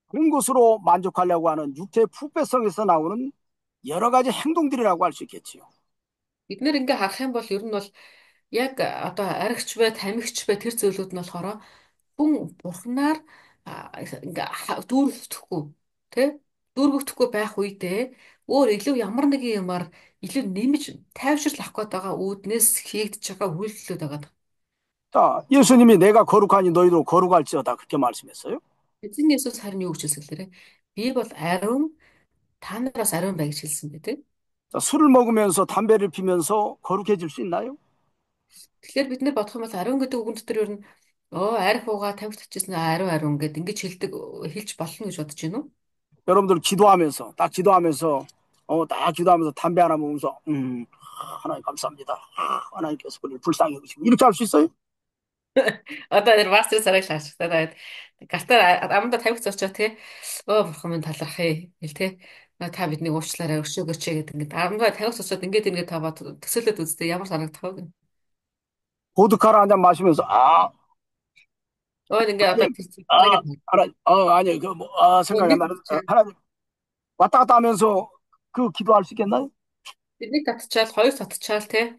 그런 것으로 만족하려고 하는 육체의 부패성에서 나오는 여러 가지 행동들이라고 할 수 있겠지요. бид нэр ингээ харах юм бол ер нь бол яг одоо аригч бай, тамхич бай тэр зүйлүүд нь болохоор хүн бурхнаар ингээ дүүргэхгүй тий дүүргэхгүй байх үедээ өөр илүү ямар нэгэн юмар илүү нэмж тайвширл авах гээд байгаа үүднээс хийгдэж байгаа үйлдэлүүд байгаа. 자, 예수님이 내가 거룩하니 너희도 거룩할지어다 그렇게 말씀했어요. Эзэн Есүс харин юу гэж хэлсэлээрэ? Би бол ариун, та нараас ариун бай гэж хэлсэн байдаг. 자, 술을 먹으면서 담배를 피면서 거룩해질 수 있나요? Тэгэхээр бид нэр бодох юм бол ариун гэдэг үгэн дотор ер нь арх уугаа тамхи татчихсан ариун ариун гэд ингэж хэлж болно гэж бодож байна уу? 여러분들 기도하면서 딱 기도하면서 딱 기도하면서 담배 하나 먹으면서 하나님 감사합니다. 하나님께서 우리를 불쌍히 여기시고 이렇게 할 수 있어요? Одоо энэ мастер сараг шаардлагатай. Гартаа аманда тавих зорчоо тий. Бурхан минь талархъя гэл тий. Та биднийг уучлаарай, өшөөгөөч гэдэг ингээд амдаа тавих зорчоод ингээд та бод төсөөлөд үзтээ ямар санагдах вэ? 보드카를 한 잔 마시면서 Ингээд одоо 하나님, тэр цагийг 하나님, 아니 생각이 안 나는 нэг 하나님 왔다 갔다 하면서 그 기도할 수 있겠나요? биднийг татчихаал, хоёр татчихаал тий.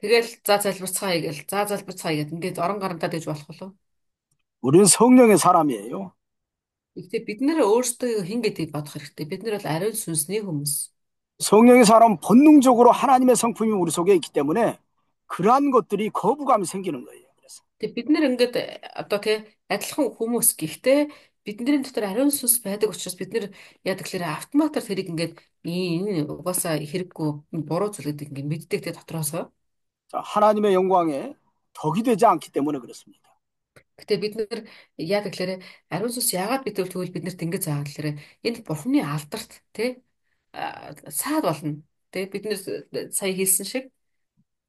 Тэгэл за залбирцгаая гээл. За залбирцгаая гэд ингээд орон гарантаа дэж болох болов. 우리는 성령의 사람이에요. Гэхдээ бид нэр өөрсдөө хин гэдгийг бодох хэрэгтэй. Бид нар бол ариун сүнсний хүмүүс. 성령의 사람은 본능적으로 하나님의 성품이 우리 속에 있기 때문에 그러한 것들이 거부감이 생기는 거예요. 그래서 Тэг бид нэр ингээд одоо тий адилхан хүмүүс гэхдээ бидний дотор ариун сүнс байдаг учраас бид нэр яа тэгэхээр автоматар тэрийг ингээд энэ угаасаа хэрэггүй буруу зүйл гэдэг ингээд мэддэг тий дотроосоо. 자, 하나님의 영광에 덕이 되지 않기 때문에 그렇습니다. Гэтэ бид нэр яа тэгэхээр ариун сүнс яагаад бид тэгвэл биднэрт ингэж заагаад тэгэхээр энэ бурхны алдарт тий саад болно. Тий бид нэр сая хэлсэн шиг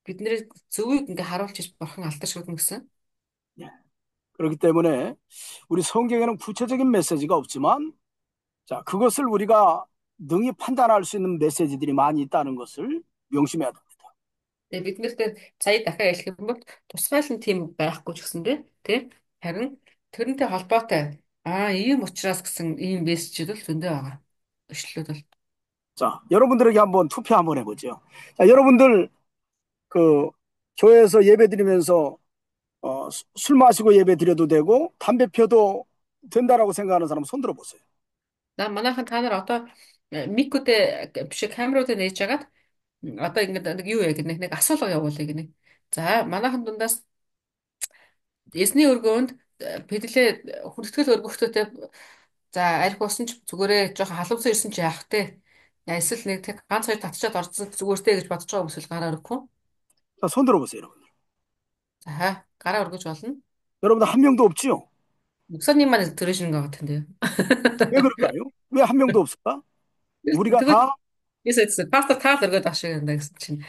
бидний зөвийг ингээ харуулж иж бурхан алдаршуулна гэсэн. 예. 그렇기 때문에 우리 성경에는 구체적인 메시지가 없지만 자, 그것을 우리가 능히 판단할 수 있는 메시지들이 많이 있다는 것을 명심해야 됩니다. Тэгээ бид нэрт сая дахиад хэлэх юм бол тусгайлан тийм байхгүй ч гэсэндээ тий харин тэрнтэй холбоотой ийм учраас гэсэн ийм мессежүүд л зөндөө байгаа. Өшлөлүүд бол. 자, 여러분들에게 한번 투표 한번 해보죠. 자, 여러분들 그 교회에서 예배 드리면서 술 마시고 예배 드려도 되고 담배 피워도 된다라고 생각하는 사람 손 들어보세요. Манайхан та нар одоо микүүдээ биш камеруудыг нээж хагаад одоо ингэ нэг юу яа гэнэ нэг асуулга явуулъя гэнэ. За манайхан дундаас эзний өргөөнд пэдлээ хүндэтгэл өргөхтөтэй за арх усан ч зүгээрээ жоохон халуунсан ирсэн ч яах те. Эсвэл нэг тэг ганц хоёр татчаад орсон зүгээртэй гэж бодож байгаа хүмүүс л гараа өргөх үү? 자, 손 들어보세요, 여러분. За гараа өргөж болно. 여러분들 한 명도 없지요? 목사님만 들으시는 것 같은데요. 왜 그럴까요? 왜 한 명도 없을까? 우리가 тэгвэл 다 예스 пастор таал өргөд ашиг энэ гэсэн чинь.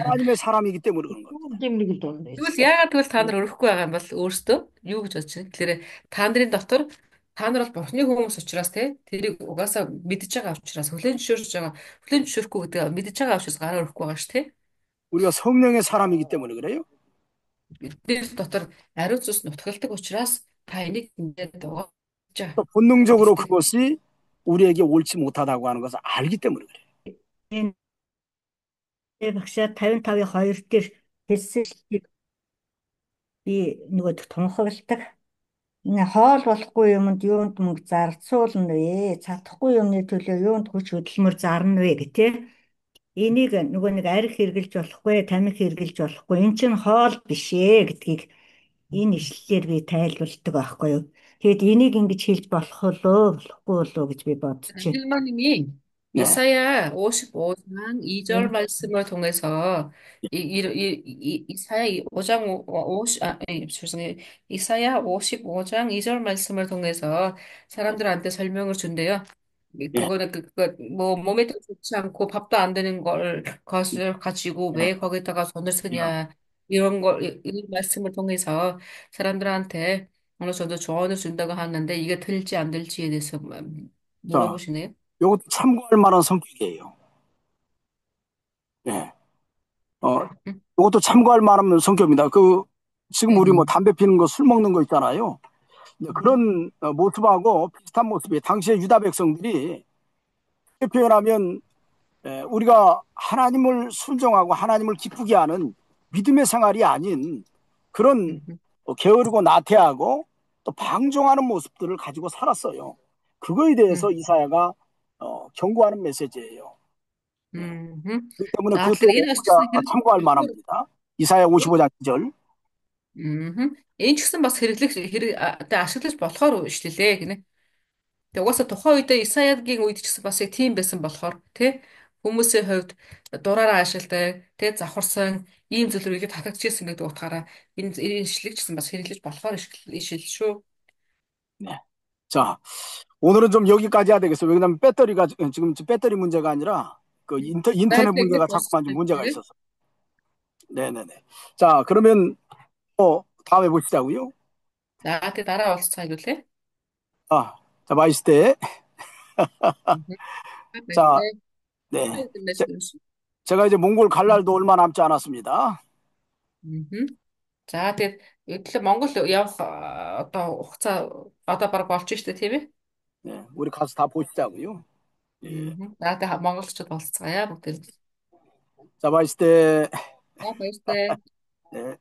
하나님의 사람이기 때문에 그런 겁니다. Дэмрэг л байна. Тэгвэл яагаад тэгвэл та нар өрөхгүй байгаа юм бол өөрсдөө юу гэж бодож байна? Тэгэхээр та нарын дотор та нар бол бурхны хүмүүс учраас те тэрийг угаасаа мэдж байгаа учраас хүлэн зөвшөөрөхгүй гэдэг мэдж байгаа учраас гараа өрөхгүй байгаа ш те. 우리가 성령의 사람이기 때문에 그래요. Бидний дотор ариун сүнс нутгалдаг учраас та энийг ингээд угааж байгаа. 또 본능적으로 그것이 우리에게 옳지 못하다고 하는 것을 알기 때문에 그래요. Энэ багшаа 55-2 дээр хэлсэн шиг би нөгөө тунхагладаг. Энэ хоол болохгүй юмд юунд мөнгө зарцуулна вэ? Чадахгүй юмны төлөө юунд хүч хөдөлмөр зарна вэ гэх тээ. Энийг нөгөө нэг арх хэрглэж болохгүй, тамхи хэрглэж болохгүй. Эн чинь хоол биш ээ гэдгийг энэ ишлэлээр би тайлбарладаг байхгүй юу? Тэгэд энийг ингэж хэлж болох болохгүй болоо гэж би бодож байна. 하나님이 네. 이사야 55장 2절 말씀을 통해서 이사야 5장 50 죄송해요. 이사야 55장 2절 말씀을 통해서 사람들한테 설명을 준대요. 그거는 뭐 몸에 좋지 않고 밥도 안 되는 것을 가지고 왜 거기다가 손을 쓰냐 이런 말씀을 통해서 사람들한테 어느 정도 조언을 준다고 하는데 이게 될지 안 될지에 대해서 자, 물어보시네요. 요것도 참고할 만한 성격이에요. 예. 어, 음, 요것도 참고할 만한 성격입니다. 지금 우리 뭐 음, 담배 피는 거, 술 먹는 거 있잖아요. 음, 그런 모습하고 비슷한 모습이 당시의 유다 백성들이 이렇게 표현하면 우리가 하나님을 순종하고 하나님을 기쁘게 하는 믿음의 생활이 아닌 그런 음, 게으르고 나태하고 또 방종하는 모습들을 가지고 살았어요. 그거에 대해서 음, 이사야가 경고하는 메시지예요. 예. 그렇기 때문에 наадлаар 그것도 энэ 우리가 ашигсан хэрэглэх 참고할 만합니다. 이사야 55장 2절. энэ ч гэсэн бас одоо ашиглаж болохоор шүү дээ гинэ. Тэгээ угаасаа тухайн үедээ Исаягийн үед ч гэсэн бас яг тийм байсан болохоор тий хүмүүсийн хувьд дураараа ашигладаг, тий завхарсан ийм зүйлрийг татагдчихсэн гэдэг утгаараа энэ ишлэг ч гэсэн бас хэрэглэж болохоор ишил шүү. 네. 자, 오늘은 좀 여기까지 해야 되겠어요. 왜냐하면 배터리가 지금 배터리 문제가 아니라 인터넷 Найдвар 문제가 ингэж 자꾸만 좀 문제가 дуусчихдаг. 있어서. 네네네. 자, 그러면 다음에 보시자고요. За тэгээ дараа уулзцаа юу лээ? 아, 자, 마이스테. 자, Баярлалаа. 네. Баярлалаа шүү. 제가 이제 몽골 갈 날도 얼마 남지 않았습니다. За тэгээд өглөө Монгол явах одоо хугацаа одоо баг болж штэ тийм ээ. 네, 우리 가서 다 보시자고요. 예. За тэгээд монголчууд болцгаая бүгд. 자, 마이스테. За баяртай. 네.